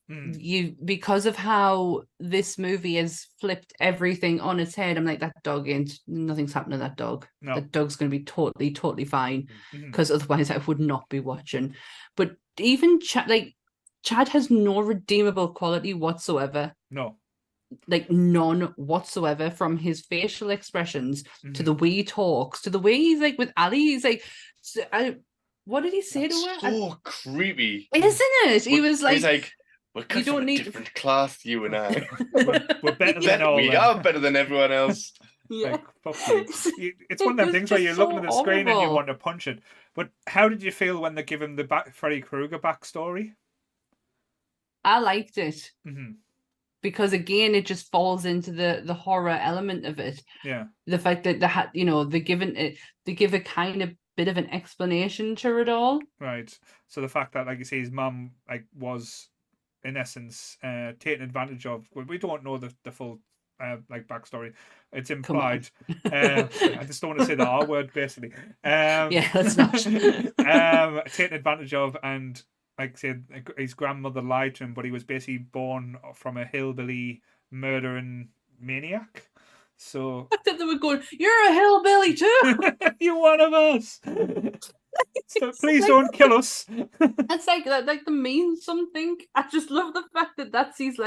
Because of how this movie has flipped everything on its head. I'm like, that dog nothing's happened to that dog. No. That dog's going to be totally fine, because otherwise I would not be watching. But even Chad has no redeemable quality whatsoever. No. Like none whatsoever, from his facial expressions to the way he talks, to the way he's like with Ali. He's like, what did he say to her? So creepy. Isn't it? He was like, he's like, we're cut from a different cloth, you and I. we're better than all. We are better than everyone else. Yeah. Like, it's one of them things where you're looking at the screen and you want to punch it. But how did you feel when they give him the Freddy Krueger backstory? I liked it Mm-hmm. because again, it just falls into the horror element of it. Yeah. The fact that they give a kind of bit of an explanation to it all. Right. So the fact that, like you say, his mum was in essence taken advantage of. Well, we don't know the full backstory. It's implied. I just don't want to say the R word, basically. Yeah, that's not. Taken advantage of, and like I said, his grandmother lied to him, but he was basically born from a hillbilly murdering maniac. So I thought they were going, "You're a hillbilly too." you're one of us. So please don't kill us. It's like the means something. I just love the fact that that's his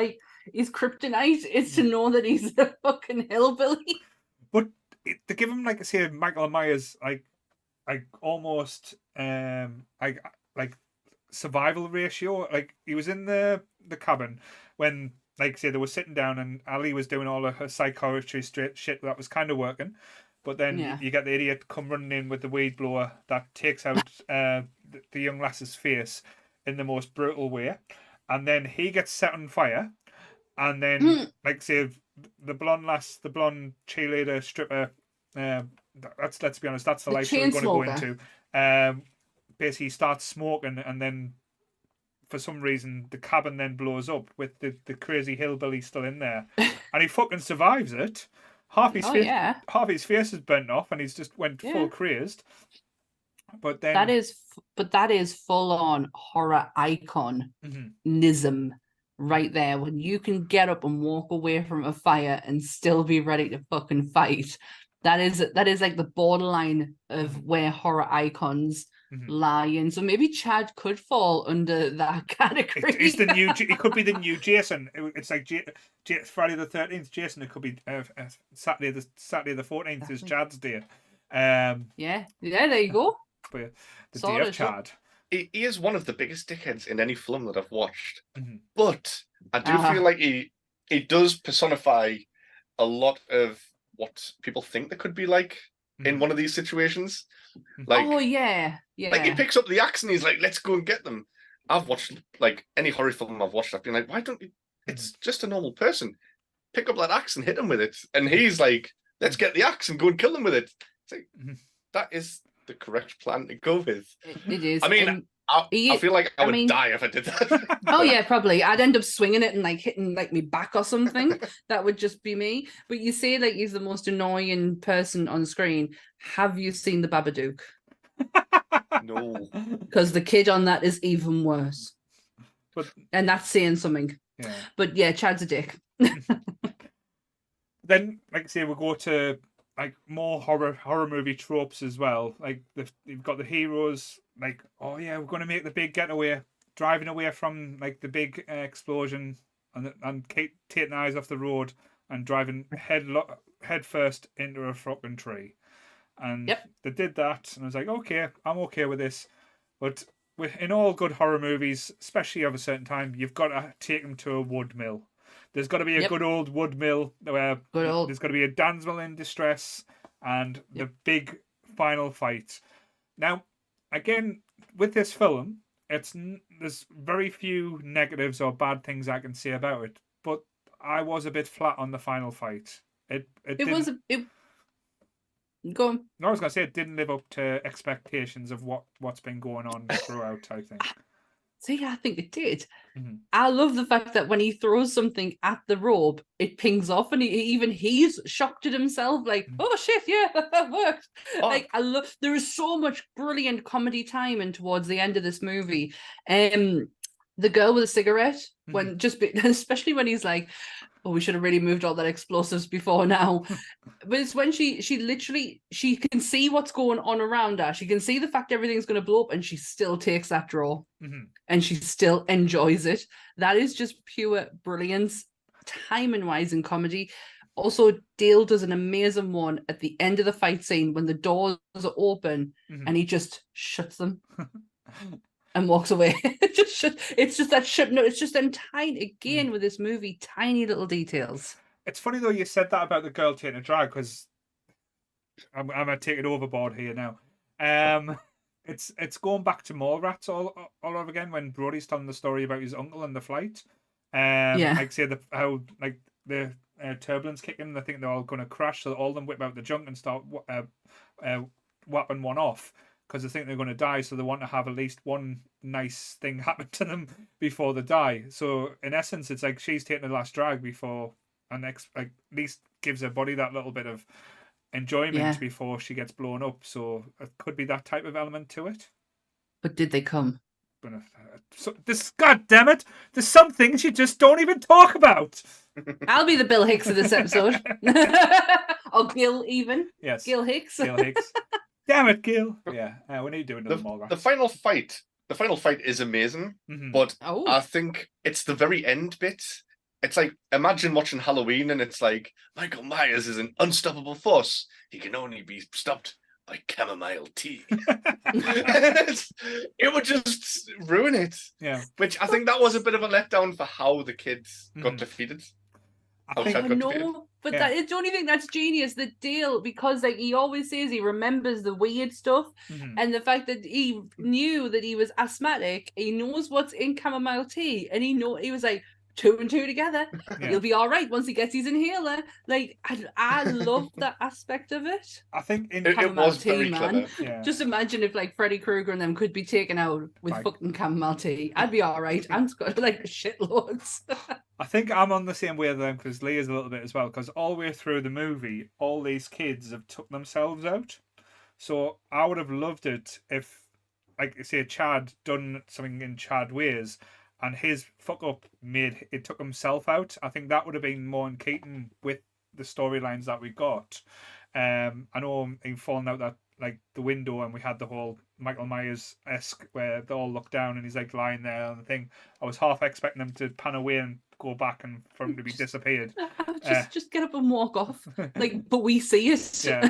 kryptonite is to know that he's a fucking hillbilly. But they give him, like I say, Michael Myers almost survival ratio. Like he was in the cabin when, like I say, they were sitting down and Ali was doing all of her psychiatry shit that was kind of working. But then you get the idiot come running in with the weed blower that takes out the young lass's face in the most brutal way. And then he gets set on fire. And then, like say, the blonde cheerleader stripper, let's be honest, that's the life we're going to go into. Basically starts smoking, and then for some reason the cabin then blows up with the crazy hillbilly still in there. And he fucking survives it. Half his face is burnt off, and he's just went full crazed. But then that is full on horror iconism right there. When you can get up and walk away from a fire and still be ready to fucking fight, that is like the borderline of where horror icons lie in. So maybe Chad could fall under that category. He's the new. It could be the new Jason. It's like Friday the 13th. Jason. It could be Saturday the 14th is Chad's day. Yeah. There you go. But the day of Chad. He is one of the biggest dickheads in any film that I've watched. But I do feel like he does personify a lot of what people think they could be like in one of these situations. Like, oh yeah. Like he picks up the axe and he's like, "Let's go and get them." I've watched like any horror film I've watched. I've been like, "Why don't you? It's just a normal person. Pick up that axe and hit him with it." And he's like, "Let's get the axe and go and kill them with it." It's like that is the correct plan to go with. It is. I mean, I feel like I would die if I did that. Oh yeah, probably. I'd end up swinging it and like hitting like me back or something. That would just be me. But you say like he's the most annoying person on screen. Have you seen the Babadook? No. Because the kid on that is even worse. And that's saying something. Yeah. But yeah, Chad's a dick. Then, like I say, we'll go to like more horror movie tropes as well. Like you've got the heroes, like, oh yeah, we're going to make the big getaway, driving away from like the big explosion, and taking eyes off the road and driving head first into a fucking tree. And they did that, and I was like, okay, I'm okay with this. But in all good horror movies, especially of a certain time, you've got to take them to a wood mill. There's got to be a good old wood mill where there's got to be a damsel in distress and the big final fight. Now, again, with this film, there's very few negatives or bad things I can say about it, but I was a bit flat on the final fight. Go on. No, I was going to say it didn't live up to expectations of what's been going on throughout, I think. See, I think it did. I love the fact that when he throws something at the rope, it pings off, and he's shocked at himself, like, oh shit, yeah, that worked. Oh. Like, there is so much brilliant comedy timing towards the end of this movie. The girl with a cigarette, especially when he's like, oh, we should have really moved all that explosives before now. But it's when she can see what's going on around her. She can see the fact everything's going to blow up, and she still takes that draw. And she still enjoys it. That is just pure brilliance, timing-wise in comedy. Also, Dale does an amazing one at the end of the fight scene when the doors are open and he just shuts them. And walks away. It's just that shut. No, it's just them tiny again with this movie, tiny little details. It's funny though you said that about the girl taking a drag, because I'm gonna take it overboard here now. it's going back to Mallrats all over again when Brody's telling the story about his uncle and the flight. Like say how like the turbulence kicking, they think they're all going to crash, so all of them whip out the junk and start whapping one off because they think they're going to die, so they want to have at least one nice thing happen to them before they die. So in essence, it's like she's taking the last drag before, and like at least gives her body that little bit of enjoyment before she gets blown up. So it could be that type of element to it. But did they come? So this, God damn it! There's some things you just don't even talk about. I'll be the Bill Hicks of this episode, or Gil even. Yes, Gil Hicks. Gil Hicks. Damn it, Gil. Yeah, we need to do another Mallrats. The final fight is amazing, but I think it's the very end bit. It's like, imagine watching Halloween and it's like, Michael Myers is an unstoppable force. He can only be stopped by chamomile tea. It would just ruin it. Yeah. Which I think that was a bit of a letdown for how the kids got defeated. I know, but I don't you think that's genius, the deal, because like he always says he remembers the weird stuff, and the fact that he knew that he was asthmatic, he knows what's in chamomile tea, and he was like, 2 and 2 together, he'll be all right once he gets his inhaler. Like I love that aspect of it. I think it was very clever. Yeah. Just imagine if like Freddy Krueger and them could be taken out with fucking chamomile tea. I'd be all right. I'm got like shitloads. I think I'm on the same wavelength because Lee is a little bit as well, because all the way through the movie, all these kids have took themselves out. So I would have loved it if, like, say, Chad done something in Chad ways, and his fuck up took himself out. I think that would have been more in keeping with the storylines that we got. I know him falling out that like the window, and we had the whole Michael Myers-esque where they all look down and he's like lying there on the thing. I was half expecting him to pan away and go back and for him to be disappeared. Just get up and walk off. Like, but we see it. Yeah.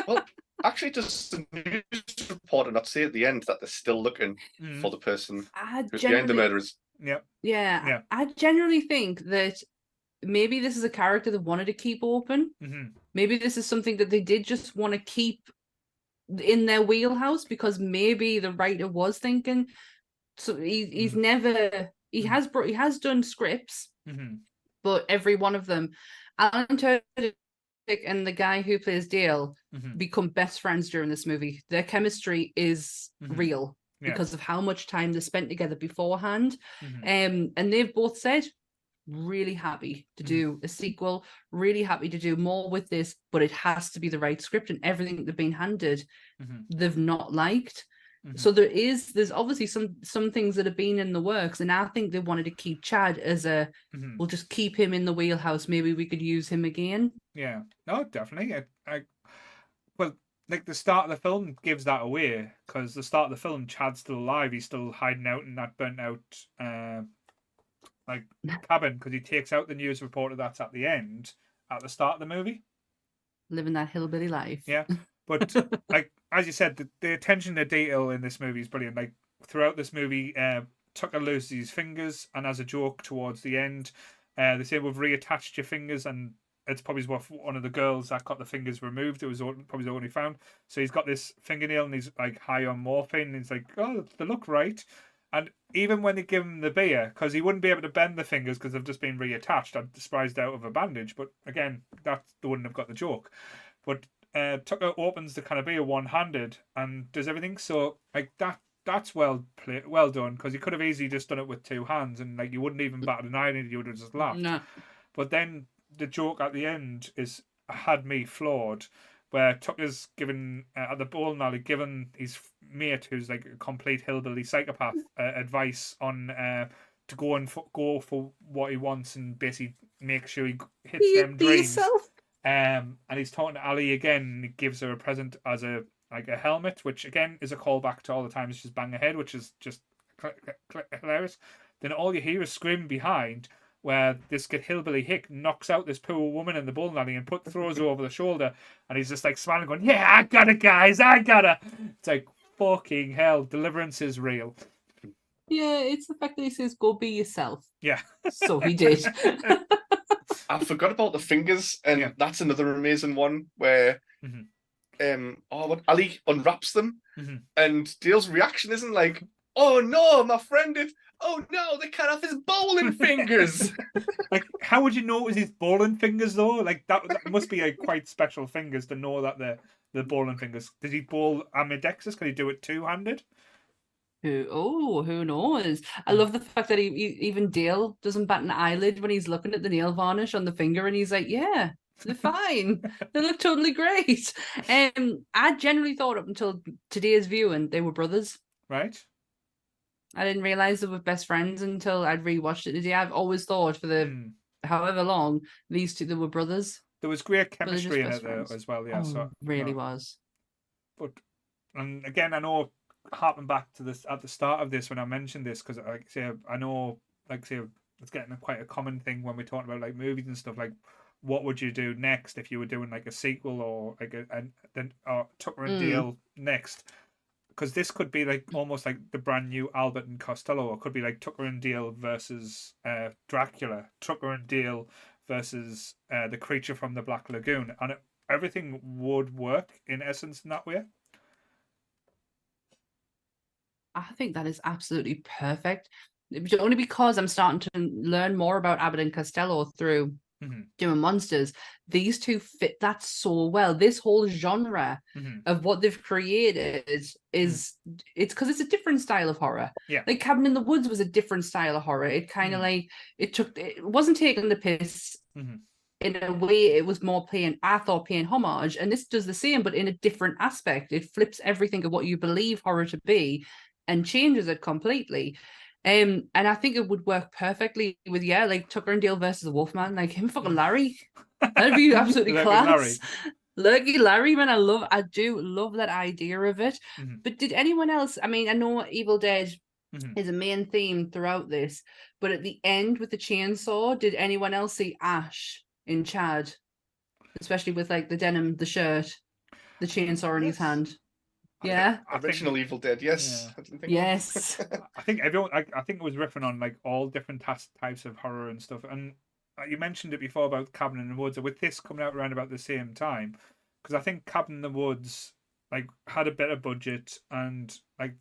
Well, actually, does the news reporter not say at the end that they're still looking for the person who's behind the murderers? Yeah. I generally think that maybe this is a character they wanted to keep open. Maybe this is something that they did just want to keep in their wheelhouse, because maybe the writer was thinking. So he has done scripts, but every one of them, Alan Tudyk and the guy who plays Dale become best friends during this movie. Their chemistry is real because of how much time they spent together beforehand. And they've both said, really happy to do a sequel, really happy to do more with this, but it has to be the right script, and everything they've been handed, they've not liked. So there's obviously some things that have been in the works, and I think they wanted to keep Chad as we'll just keep him in the wheelhouse. Maybe we could use him again. Yeah, no, definitely. Well, like the start of the film gives that away, because the start of the film, Chad's still alive. He's still hiding out in that burnt out cabin, because he takes out the news reporter that's at the end at the start of the movie, living that hillbilly life. Yeah, but like as you said, the attention to detail in this movie is brilliant. Like throughout this movie, Tucker loses his fingers, and as a joke towards the end, they say we've reattached your fingers, and it's probably one of the girls that got the fingers removed. It was probably the only found. So he's got this fingernail, and he's like high on morphine, and he's like, oh, they look right. And even when they give him the beer, because he wouldn't be able to bend the fingers because they've just been reattached, I'm surprised out of a bandage. But again, they wouldn't have got the joke. But Tucker opens the can of beer one-handed and does everything. So like that's well done, because he could have easily just done it with 2 hands, and like you wouldn't even bat an eye, and you would have just laughed. No. But then the joke at the end had me floored, where Tucker's given at the bowling alley, given his mate, who's like a complete hillbilly psychopath, advice on to go for what he wants, and basically make sure he hits them dreams. And he's talking to Ali again, and he gives her a present as a helmet, which again is a callback to all the times she's bang ahead, which is just hilarious. Then all you hear is screaming behind, where this hillbilly hick knocks out this poor woman in the bowling alley and throws her over the shoulder, and he's just like smiling, going, "Yeah, I got it, guys, I got it." It's like, fucking hell, deliverance is real. Yeah, it's the fact that he says, "Go be yourself." Yeah. So he did. I forgot about the fingers, and that's another amazing one where what Ali unwraps them, Mhm. and Dale's reaction isn't like, "Oh no, my friend did. Oh no, they cut off his bowling fingers." Like, how would you know it was his bowling fingers though? Like that must be like quite special fingers to know that they're bowling fingers. Did he bowl ambidextrous? Can he do it two-handed? Who knows? I love the fact that even Dale doesn't bat an eyelid when he's looking at the nail varnish on the finger, and he's like, "Yeah, they're fine. They look totally great." I generally thought up until today's viewing they were brothers. Right. I didn't realize they were best friends until I'd rewatched it today. I've always thought for the however long these two they were brothers. There was great But they're just chemistry in best it though, friends. as well. Yeah. Oh, So really no. was. But and again, I know harping back to this at the start of this when I mentioned this because like say I know like say it's getting quite a common thing when we're talking about like movies and stuff like what would you do next if you were doing like a sequel or like then Tucker and Dale next, because this could be like almost like the brand new Albert and Costello, or it could be like Tucker and Dale versus Dracula, Tucker and Dale versus the creature from the Black Lagoon, and everything would work in essence in that way. I think that is absolutely perfect. Only because I'm starting to learn more about Abbott and Costello through doing monsters. These two fit that so well. This whole genre of what they've created is it's because it's a different style of horror. Yeah. Like Cabin in the Woods was a different style of horror. It kind of like it wasn't taking the piss. In a way, it was more paying homage, and this does the same, but in a different aspect. It flips everything of what you believe horror to be and changes it completely. And I think it would work perfectly with like Tucker and Dale versus the Wolfman, like him fucking Larry. That'd be absolutely class. Lurky Larry, man, I do love that idea of it. But did anyone else? I mean, I know Evil Dead is a main theme throughout this, but at the end with the chainsaw, did anyone else see Ash in Chad, especially with like the denim, the shirt, the chainsaw in his hand? Yeah. Original Evil Dead, yes. Yeah. Yes. I think everyone. I think it was riffing on like all different types of horror and stuff. And you mentioned it before about Cabin in the Woods. With this coming out around about the same time, because I think Cabin in the Woods like had a better budget and like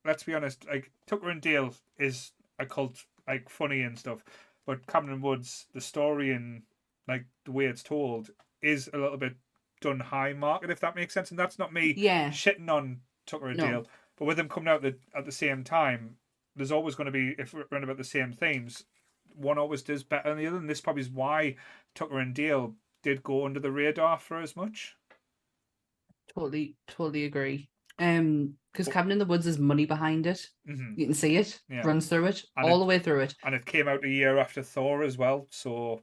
let's be honest, like Tucker and Dale is a cult, like funny and stuff, but Cabin in the Woods, the story and like the way it's told is a little bit done high market, if that makes sense. And that's not me shitting on Tucker and Dale, but with them coming out at the same time, there's always going to be, if we're around about the same themes, one always does better than the other, and this probably is why Tucker and Dale did go under the radar for as much. Totally agree. Because Cabin in the Woods is money behind it. You can see it, runs through it, and all the way through it. And it came out a year after Thor as well, so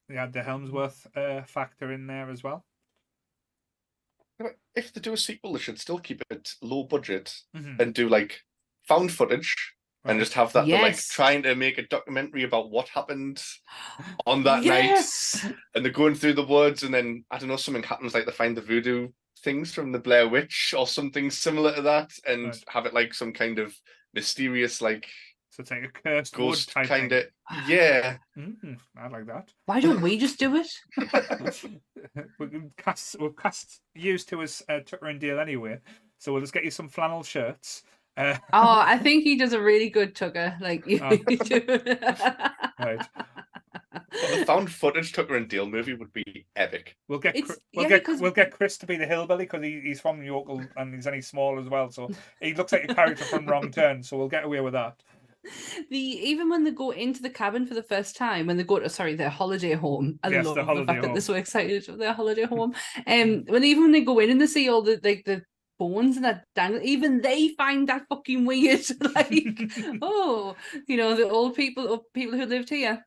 they had the Helmsworth factor in there as well. If they do a sequel, they should still keep it low budget and do like found footage and just have that they're like trying to make a documentary about what happened on that night. And they're going through the woods, and then I don't know, something happens, like they find the voodoo things from the Blair Witch or something similar to that, and have it like some kind of mysterious, like, so it's like a cursed ghost wood type kind of thing. Yeah. I like that. Why don't we just do it? we'll cast used to as Tucker and Dale anyway, so we'll just get you some flannel shirts. I think he does a really good Tucker. Like you do. Right. Well, the found footage Tucker and Dale movie would be epic. We'll get Chris to be the hillbilly because he's from New York and he's only small as well, so he looks like a character from Wrong Turn. So we'll get away with that. Even when they go into the cabin for the first time, when they go to their holiday home, I love the fact that they're so excited for their holiday home. When they go in and they see all the bones and that dangle, even they find that fucking weird. Like, the old people or people who lived here.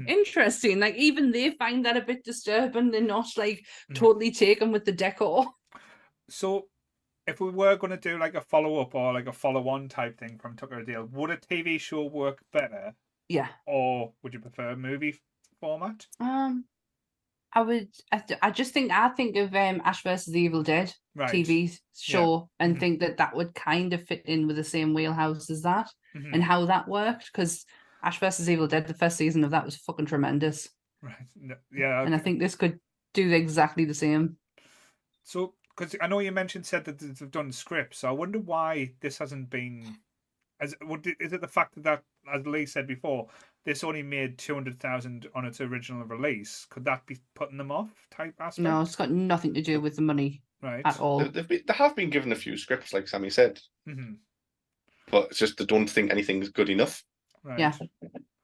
Interesting. Like, even they find that a bit disturbing. They're not like totally taken with the decor. So, if we were going to do like a follow-up or like a follow-on type thing from Tucker and Dale, would a TV show work better? Yeah. Or would you prefer a movie format? I think of Ash versus the Evil Dead TV show and think that would kind of fit in with the same wheelhouse as that and how that worked, because Ash versus Evil Dead, the first season of that was fucking tremendous. Right. Yeah. And I think this could do exactly the same. So because I know you said that they've done scripts, so I wonder why this hasn't been. Is it the fact that, as Lee said before, this only made 200,000 on its original release? Could that be putting them off type aspect? No, it's got nothing to do with the money Right. at all. They have been given a few scripts, like Sammy said, but it's just they don't think anything's good enough. Right. Yeah.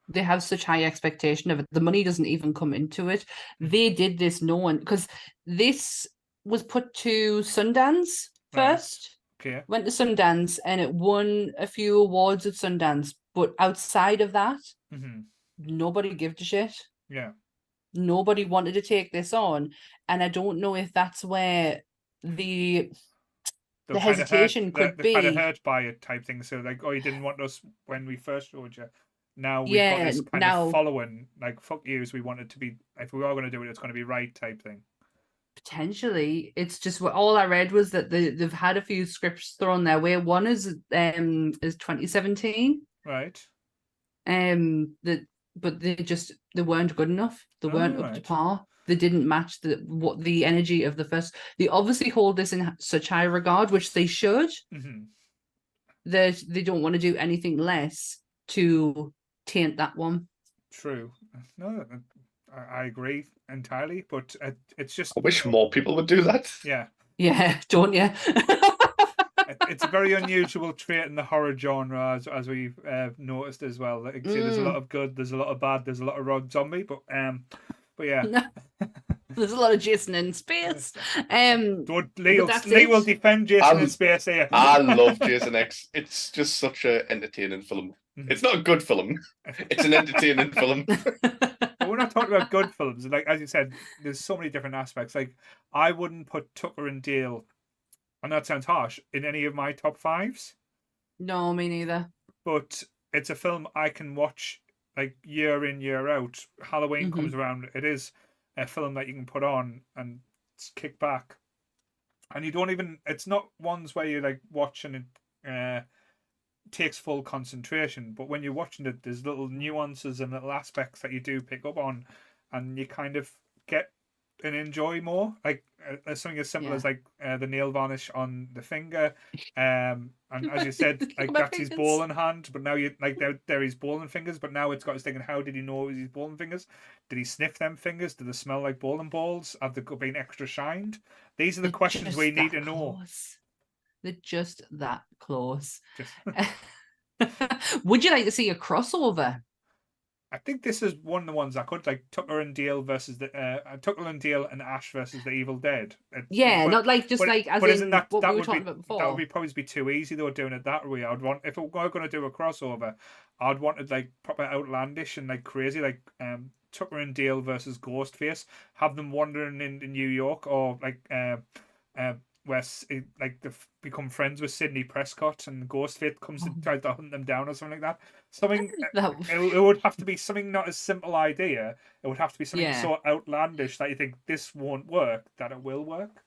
They have such high expectation of it. The money doesn't even come into it. They did this knowing, because this was put to Sundance first. Okay. Went to Sundance and it won a few awards at Sundance. But outside of that, nobody gave a shit. Yeah. Nobody wanted to take this on. And I don't know if that's where the hesitation could be. They're kind of hurt by it type thing. So like, oh, you didn't want us when we first showed you. Now we've got this kind of following, like, fuck yous, we want it to be, if we are going to do it, it's going to be right type thing. Potentially. It's just what all I read was that they've had a few scripts thrown their way. One is 2017. Right. But they weren't good enough. They weren't up to par. They didn't match the energy of the first. They obviously hold this in such high regard, which they should. That they don't want to do anything less to taint that one. True. No, I agree entirely, but it's just. I wish more people would do that. Yeah. Yeah, don't you? It's a very unusual trait in the horror genre, as we've noticed as well. Like, there's a lot of good, there's a lot of bad, there's a lot of Rob Zombie, but yeah. There's a lot of Jason in space. Lee will defend Jason in space here. I love Jason X. It's just such an entertaining film. It's not a good film. It's an entertaining film. But we're not talking about good films. Like, as you said, there's so many different aspects. Like, I wouldn't put Tucker and Dale, and that sounds harsh, in any of my top fives. No, me neither. But it's a film I can watch like year in, year out. Halloween comes around. It is a film that you can put on and kick back. And you don't even, it's not ones where you like watching it takes full concentration, but when you're watching it, there's little nuances and little aspects that you do pick up on, and you kind of get and enjoy more. Like something as simple as like the nail varnish on the finger, and as you said, like that's his bowling hand, but now you like they're his bowling fingers, but now it's got us thinking, how did he know it was his bowling fingers? Did he sniff them fingers? Did they smell like bowling balls? Have they been extra shined? These are the questions we need to know. They're just that close. Would you like to see a crossover? I think this is one of the ones I could like Tucker and Dale versus the Tucker and Dale and Ash versus the Evil Dead. Not like just like as in what we were talking about before. That would probably be too easy though, doing it that way. I'd want, if we were going to do a crossover, I'd want it like proper outlandish and like crazy, like Tucker and Dale versus Ghostface. Have them wandering in New York, or like where like they've become friends with Sidney Prescott and Ghostface comes and tries to hunt them down or something like that. Something it would have to be something, not a simple idea. It would have to be something so outlandish that you think this won't work, that it will work.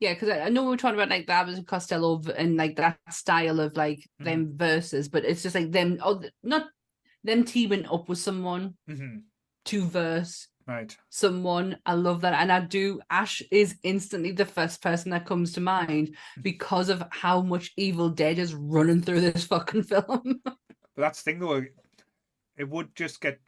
Yeah, because I know we were talking about like the Abbott and Costello and like that style of like them verses, but it's just like them, not them teaming up with someone to verse. Right. Someone. I love that. And I do. Ash is instantly the first person that comes to mind because of how much Evil Dead is running through this fucking film. But that's the thing though, it would just get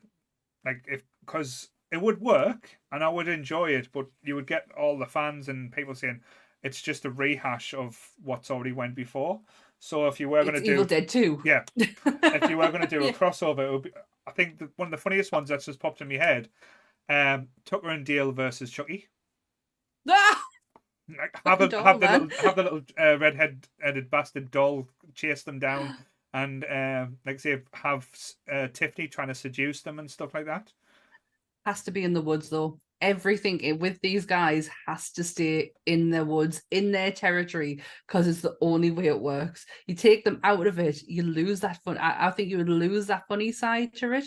like, because it would work and I would enjoy it, but you would get all the fans and people saying it's just a rehash of what's already went before. So if you were going to do Evil Dead 2. Yeah. If you were going to do a crossover, it would be, I think one of the funniest ones that's just popped in my head, Tucker and Dale versus Chucky. Like, have the little redheaded bastard doll chase them down, and like say have Tiffany trying to seduce them and stuff like that. Has to be in the woods though. Everything with these guys has to stay in their woods, in their territory, because it's the only way it works. You take them out of it, you lose that fun. I think you would lose that funny side to it.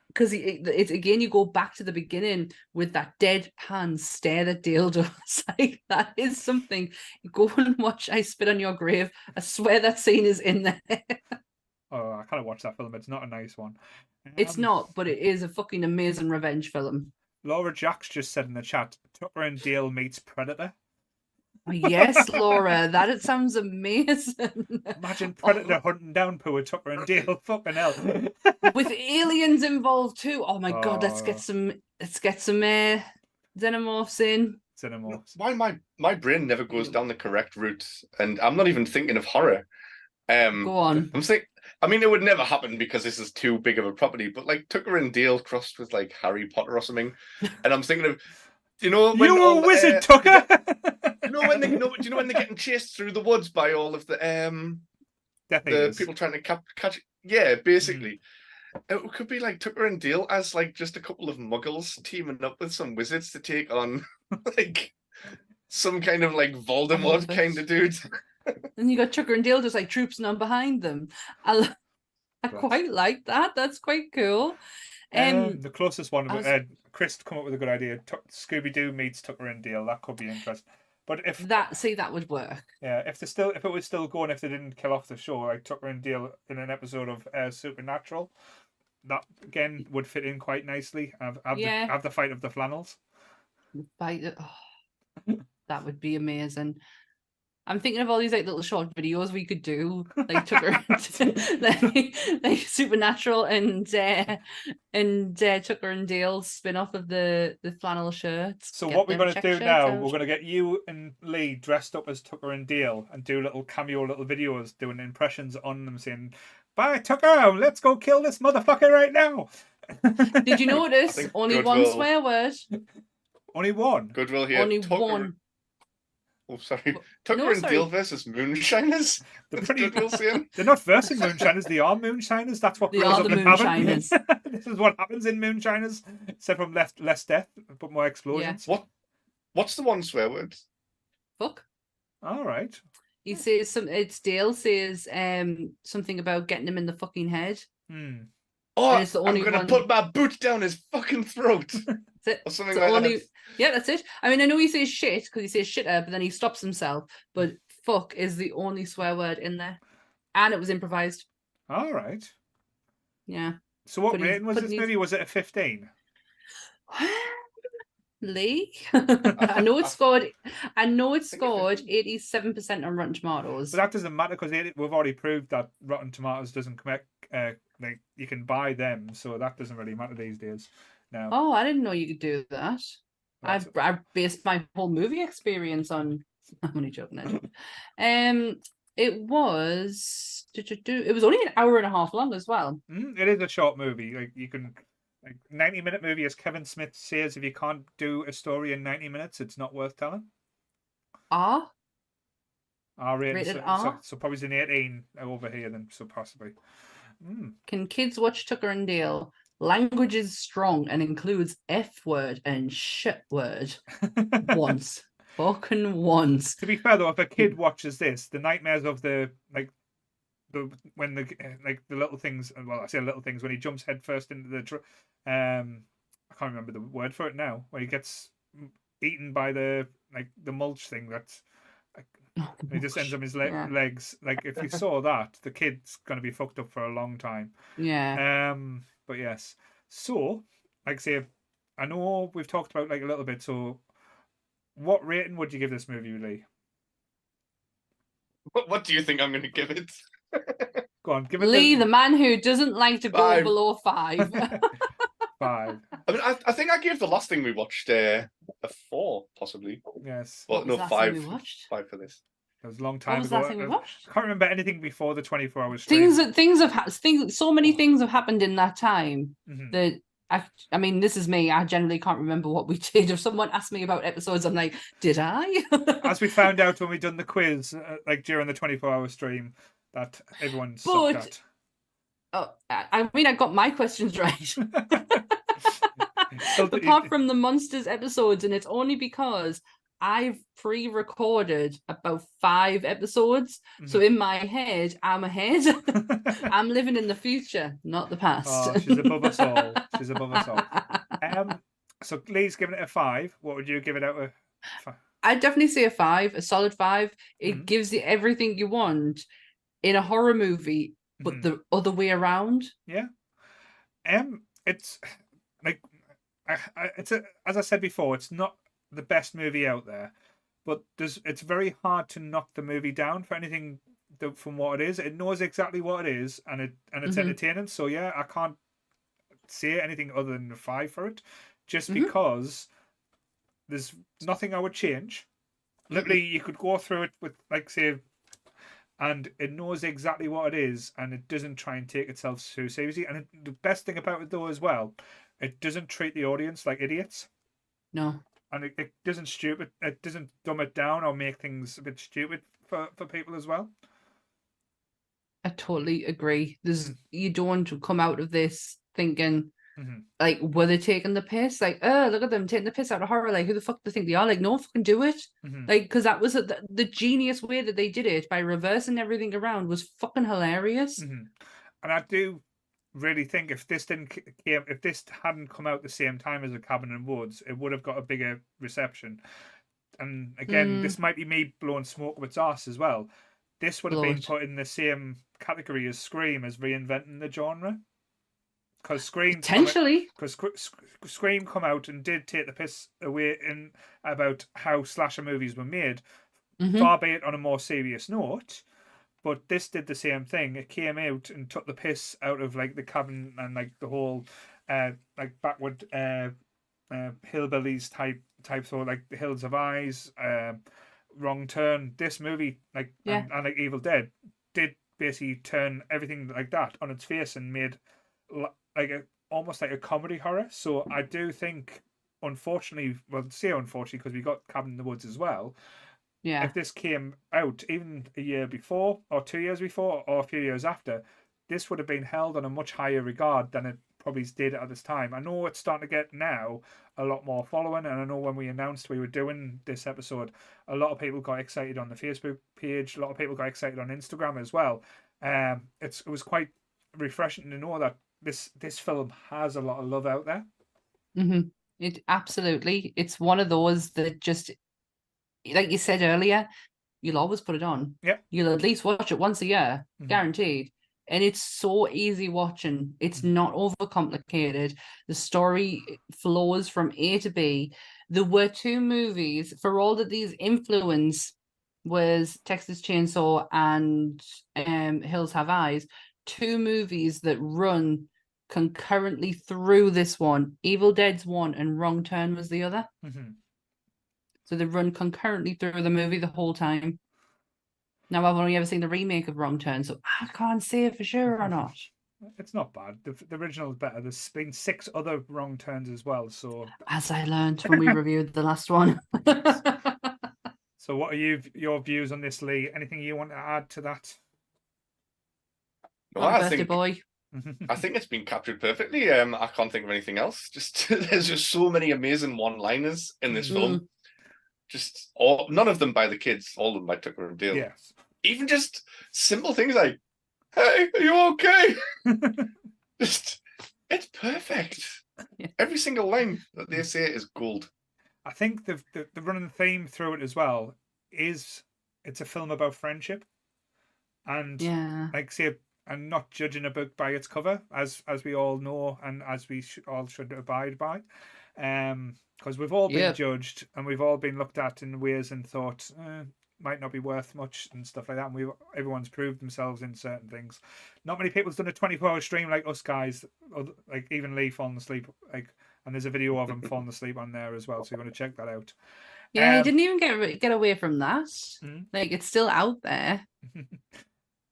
Because it's again, you go back to the beginning with that deadpan stare that Dale does. Like, that is something. You go and watch I Spit on Your Grave. I swear that scene is in there. Oh, I kind of watched that film. It's not a nice one. It's not, but it is a fucking amazing revenge film. Laura Jacks just said in the chat, Tucker and Dale meets Predator. Oh, yes, Laura, that sounds amazing. Imagine Predator hunting down Poor Tucker and Dale. Fucking hell. With aliens involved too. Oh my god, let's Oh. get some xenomorphs in. Cinemorphs. Why my brain never goes down the correct route, and I'm not even thinking of horror. Go on. I mean, it would never happen because this is too big of a property. But like Tucker and Dale crossed with like Harry Potter or something, and I'm thinking of, when You're a wizard, Tucker. do you know when they're getting chased through the woods by all of the Death the Eaters. people trying to catch? Yeah, basically. It could be like Tucker and Dale as like just a couple of muggles teaming up with some wizards to take on like some kind of like Voldemort kind of dude. And you got Tucker and Dale just like trooping on behind them. I quite like that. That's quite cool. The closest one, was- Chris come up with a good idea. Scooby Doo meets Tucker and Dale. That could be interesting. But if that would work. yeah, if it was still going, if they didn't kill off the show, like Tucker and Dale in an episode of Supernatural, that again would fit in quite nicely. Have the fight of the flannels. That would be amazing. I'm thinking of all these like little short videos we could do, like Tucker, like Supernatural and Tucker and Dale's spin off of the flannel shirts. So what we're going to do now, we're going to get you and Lee dressed up as Tucker and Dale and do little videos doing impressions on them saying, "Bye, Tucker, let's go kill this motherfucker right now." Did you notice only one swear word? Only one. Goodwill here. Only one. Oh, sorry. Tucker and Dale versus Moonshiners. They're not versus Moonshiners. They are Moonshiners. That's what they grows are up the in Moonshiners. This is what happens in Moonshiners, except from less death, but more explosions. Yeah. What's the one swear word? Fuck. All right. He says Dale says something about getting him in the fucking head. Oh, I'm gonna put my boot down his fucking throat. That's it. Or something like that. Yeah, that's it. I mean, I know he says shit because he says shitter, but then he stops himself. But fuck is the only swear word in there, and it was improvised. All right. Yeah. So what rating was this movie? Was it a 15? Lee, I know it scored 87% on Rotten Tomatoes. But that doesn't matter because we've already proved that Rotten Tomatoes doesn't connect. Like you can buy them, so that doesn't really matter these days. Now. Oh, I didn't know you could do that. I based my whole movie experience on. I'm only joking. It was only an hour and a half long as well. It is a short movie. Like you can. Like 90-minute movie, as Kevin Smith says, if you can't do a story in 90 minutes, it's not worth telling. R rated. Rated R? So probably an 18 over here then, so possibly. Can kids watch Tucker and Dale? Language is strong and includes F word and shit word once. Fucking once. To be fair though, if a kid watches this, the nightmares of the little things. Well, I say little things when he jumps headfirst into the. I can't remember the word for it now. When he gets eaten by the mulch thing that's. He just ends up his legs. Like if you saw that, the kid's gonna be fucked up for a long time. Yeah. But yes. So, like I say, I know we've talked about like a little bit. So, what rating would you give this movie, Lee? What do you think I'm going to give it? Go on, give it. Lee, the man who doesn't like to go 5. below 5. 5. I mean, I think I gave the last thing we watched a 4, possibly. Yes. Well, no, 5. We watched? 5 for this. It was a long time What was ago. that thing we watched? I can't remember anything before the 24-hour stream. So many things have happened in that time Mhm. that I mean, this is me. I generally can't remember what we did. If someone asked me about episodes, I'm like, did I? As we found out when we done the quiz, like during the 24-hour stream, that everyone sucked at. Oh, I mean, I got my questions right. So Apart from the monsters episodes, and it's only because I've pre-recorded about 5 episodes. So in my head, I'm ahead. I'm living in the future, not the past. Oh, she's above us all. She's above us all. So Lee's giving it a 5. What would you give it out of 5? I'd definitely say a 5, a solid 5. It gives you everything you want in a horror movie, but the other way around. Yeah. It's like as I said before, it's not the best movie out there, but it's very hard to knock the movie down for anything from what it is. It knows exactly what it is, and it's entertaining. So yeah, I can't say anything other than a 5 for it, just because there's nothing I would change. Literally, you could go through it with, like, say, and it knows exactly what it is, and it doesn't try and take itself too seriously. And the best thing about it, though, as well, it doesn't treat the audience like idiots. No. And it doesn't dumb it down or make things a bit stupid for people as well. I totally agree. You don't come out of this thinking, like, were they taking the piss? Like, oh, look at them taking the piss out of horror. Like, who the fuck do they think they are? Like, no, fucking do it. Like, because that was the genius way that they did it by reversing everything around was fucking hilarious. And I do really think if this hadn't come out the same time as A Cabin in the Woods, it would have got a bigger reception. And again, this might be me blowing smoke up its arse as well. This would have been put in the same category as Scream, as reinventing the genre. Because Scream come out and did take the piss away in about how slasher movies were made, far be it on a more serious note. But this did the same thing. It came out and took the piss out of, like, The Cabin and, like, the whole like backward hillbillies type sort, like The Hills of Eyes, Wrong Turn. This movie, like, and like Evil Dead, did basically turn everything like that on its face and made almost like a comedy horror. So I do think, unfortunately, because we got Cabin in the Woods as well. Yeah. If this came out even a year before, or 2 years before, or a few years after, this would have been held on a much higher regard than it probably did at this time. I know it's starting to get now a lot more following, and I know when we announced we were doing this episode, a lot of people got excited on the Facebook page, a lot of people got excited on Instagram as well. It was quite refreshing to know that this film has a lot of love out there. It absolutely. It's one of those that just, like you said earlier, you'll always put it on. Yeah. You'll at least watch it once a year, guaranteed. And it's so easy watching. It's not overcomplicated. The story flows from A to B. There were 2 movies, for all that these influence was Texas Chainsaw and Hills Have Eyes, 2 movies that run concurrently through this one. Evil Dead's one and Wrong Turn was the other. So they run concurrently through the movie the whole time. Now, I've only ever seen the remake of Wrong Turn, so I can't say for sure or not. It's not bad. The original is better. There's been 6 other Wrong Turns as well. So, as I learned when we reviewed the last one. So what are your views on this, Lee? Anything you want to add to that? No, I think it's been captured perfectly. I can't think of anything else. Just there's just so many amazing one-liners in this film. Just none of them by the kids, all of them by Tucker and Dale. Yes. Even just simple things like, "Hey, are you okay?" Just, it's perfect. Every single line that they say is gold. I think the running theme through it as well is it's a film about friendship, and like say, and not judging a book by its cover, as we all know, and as we all should abide by. Because we've all been judged and we've all been looked at in ways and thought might not be worth much and stuff like that. And everyone's proved themselves in certain things. Not many people's done a 24-hour stream like us guys, like even Lee falling asleep. And there's a video of him falling asleep on there as well. So you want to check that out. Yeah, he didn't even get away from that. Like, it's still out there.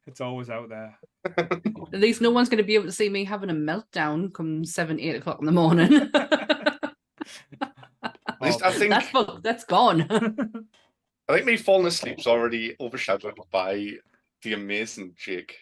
It's always out there. At least no one's going to be able to see me having a meltdown come 7, 8 o'clock in the morning. At least I think that's gone. I think me falling asleep's already overshadowed by the amazing Jake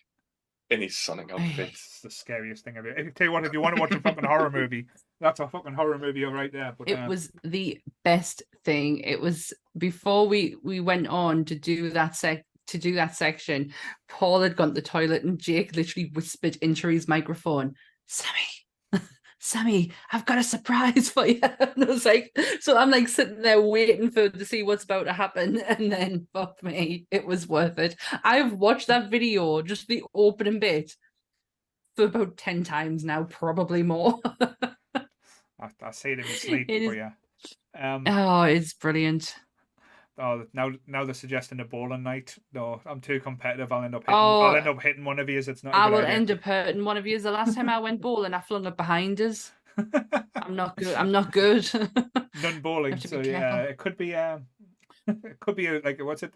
in his Sonic outfit. It's the scariest thing ever. I tell you what, if you want to watch a fucking horror movie, that's a fucking horror movie right there. But it was the best thing. It was before we went on to do that section. Paul had gone to the toilet and Jake literally whispered into his microphone, Sammy, I've got a surprise for you. And I was like, so I'm like sitting there waiting to see what's about to happen. And then, fuck me, it was worth it. I've watched that video, just the opening bit, for about 10 times now, probably more. I say it in my sleep for you. Oh, it's brilliant. now they're suggesting a bowling night. No, I'm too competitive. I'll end up hitting one of you. It's not. I will end up hurting one of you. The last time I went bowling, I flung it behind us. I'm not good. I'm not good. None bowling. So yeah, it could be like what's it?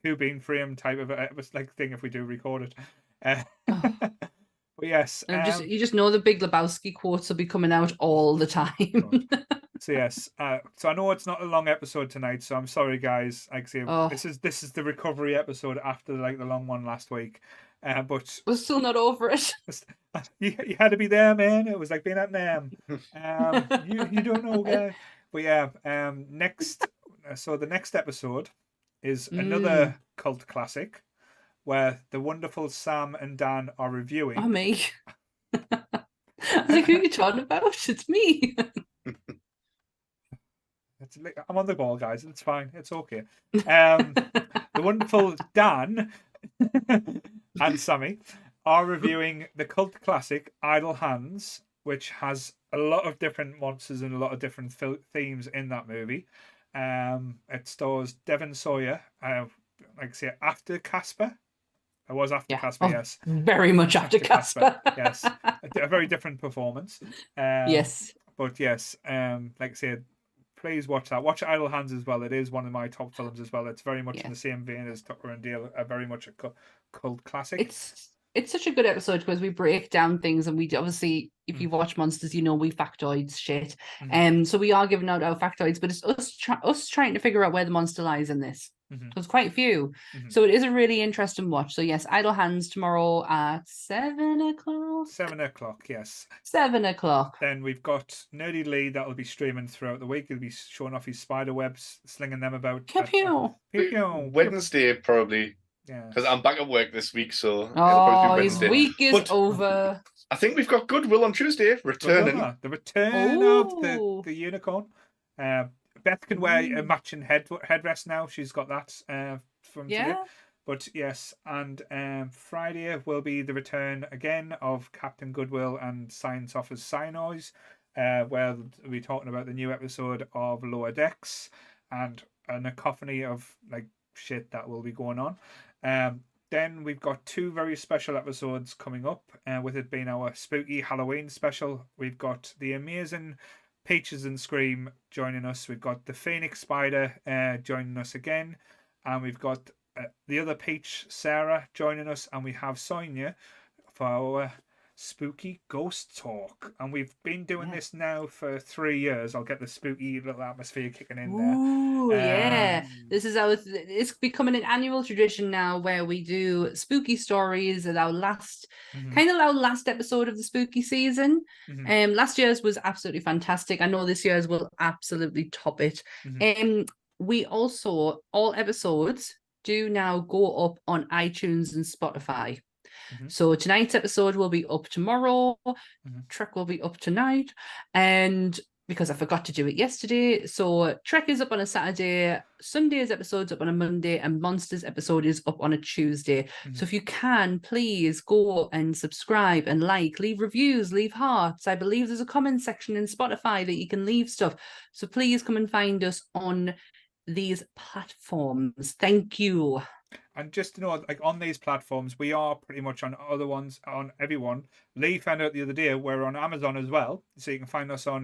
Who been frame type of like thing if we do record it. But yes, you just know the Big Lebowski quotes will be coming out all the time. So yes, so I know it's not a long episode tonight, so I'm sorry, guys. Like I say, this is the recovery episode after like the long one last week. But we're still not over it. You had to be there, man. It was like being at NAM. You don't know, guy. But yeah, so the next episode is another cult classic, where the wonderful Sam and Dan are reviewing. Oh, me. I was like, who are you talking about? It's me. I'm on the ball, guys. It's fine. It's okay. The wonderful Dan and Sammy are reviewing the cult classic Idle Hands, which has a lot of different monsters and a lot of different themes in that movie. It stars Devon Sawyer, like I say, after Casper. It was after Casper, yes. Very much after Casper. Yes. A very different performance. Yes. But yes, like I said, please watch that. Watch Idle Hands as well. It is one of my top films as well. It's very much in the same vein as Tucker and Dale. Very much a cult classic. It's such a good episode because we break down things, and we obviously, if you watch Monsters, you know we factoids shit. So we are giving out our factoids, but it's us trying to figure out where the monster lies in this. There's quite a few. So it is a really interesting watch. So yes, Idle Hands tomorrow at 7 o'clock. 7 o'clock, yes. 7 o'clock. Then we've got Nerdy Lee that'll be streaming throughout the week. He'll be showing off his spider webs, slinging them about. Pew pew. Wednesday probably. Yeah. Because I'm back at work this week, so his week is over. I think we've got Goodwill on Tuesday returning. The return of the unicorn. Beth can wear a matching headrest now. She's got that from today. But yes, and Friday will be the return again of Captain Goodwill and Science Officer Synoiz, where we'll be talking about the new episode of Lower Decks and a cacophony of like shit that will be going on. Then we've got two very special episodes coming up, with it being our spooky Halloween special. We've got the amazing Peaches and Scream joining us. We've got the Phoenix Spider joining us again, and we've got the other Peach, Sarah, joining us, and we have Sonia for our spooky ghost talk. And we've been doing this now for 3 years. I'll get the spooky little atmosphere kicking in there. Ooh, yeah. This is it's becoming an annual tradition now where we do spooky stories at our last episode of the spooky season. Last year's was absolutely fantastic. I know this year's will absolutely top it. We also, all episodes do now go up on iTunes and Spotify. So tonight's episode will be up tomorrow. Trek will be up tonight, and because I forgot to do it yesterday, so Trek is up on a Saturday, Sunday's episode's up on a Monday, and Monsters episode is up on a Tuesday. So if you can, please go and subscribe and leave reviews, leave hearts. I believe there's a comment section in Spotify that you can leave stuff. So please come and find us on these platforms. Thank you. And just to know, like on these platforms, we are pretty much on other ones, on everyone. Lee found out the other day we're on Amazon as well, so you can find us on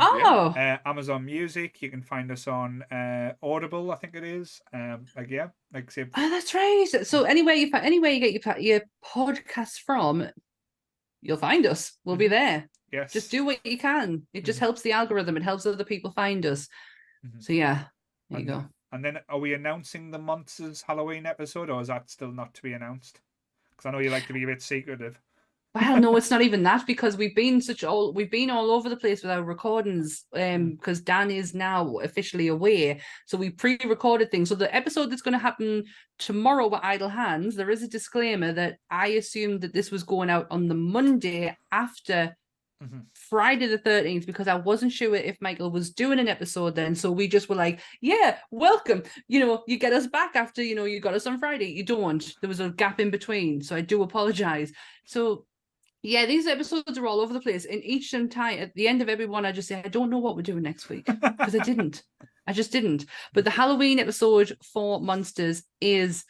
Amazon Music. You can find us on Audible, I think it is. That's right. So anywhere you get your podcasts from, you'll find us. We'll be there. Yes. Just do what you can. It just helps the algorithm. It helps other people find us. So yeah, there you go. And then, are we announcing the Monsters Halloween episode, or is that still not to be announced? Because I know you like to be a bit secretive. Well, no, it's not even that, because we've been all over the place with our recordings. Because Dan is now officially away, so we pre-recorded things. So the episode that's going to happen tomorrow with Idle Hands, there is a disclaimer that I assumed that this was going out on the Monday after Friday the 13th, because I wasn't sure if Michael was doing an episode then. So we just were like, yeah, welcome. You get us back after, you got us on Friday. You don't. There was a gap in between. So I do apologize. So Yeah, these episodes are all over the place. In each time, at the end of every one, I just say, I don't know what we're doing next week. Because I didn't. I just didn't. But the Halloween episode for Monsters is,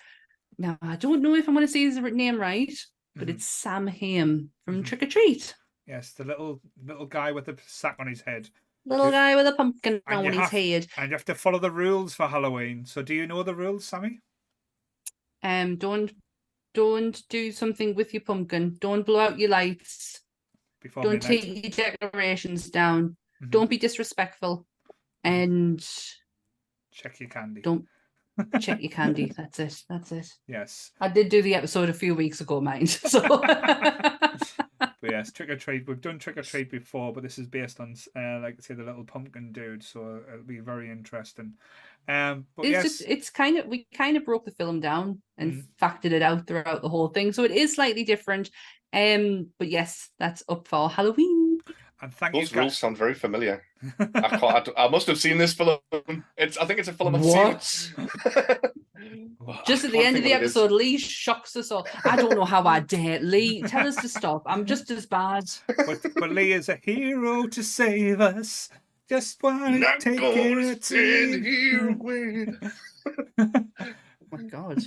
now, I don't know if I'm going to say his name right, but it's Sam Hamm from Trick or Treat. Yes, the little guy with the sack on his head. Little guy with a pumpkin on his head. And you have to follow the rules for Halloween. So do you know the rules, Sammy? Don't do something with your pumpkin. Don't blow out your lights. Before Don't midnight. take your decorations down. Don't be disrespectful. And check your candy. Don't check your candy. That's it. That's it. Yes. I did do the episode a few weeks ago, mind. So But yes, Trick or Treat. We've done Trick or Treat before, but this is based on, like I say, the little pumpkin dude. So it'll be very interesting. But it's we kind of broke the film down and factored it out throughout the whole thing, so it is slightly different. But yes, that's up for Halloween. And thank Those you. rules sound very familiar. I must have seen this film. I think it's a film I've seen. Just at the end of the episode, Lee shocks us all. I don't know how I dare. Lee, tell us to stop. I'm just as bad. But Lee is a hero to save us. Just want to take it to Oh my God.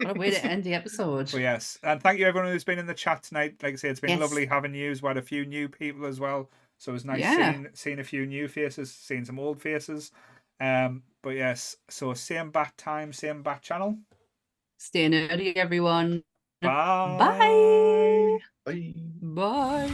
What a way to end the episode. Well, yes. And thank you everyone who's been in the chat tonight. Like I say, it's been lovely having you. We had a few new people as well. So it was nice seeing a few new faces, seeing some old faces. But yes, so same bat time, same bat channel. Stay nerdy, everyone. Bye. Bye. Bye.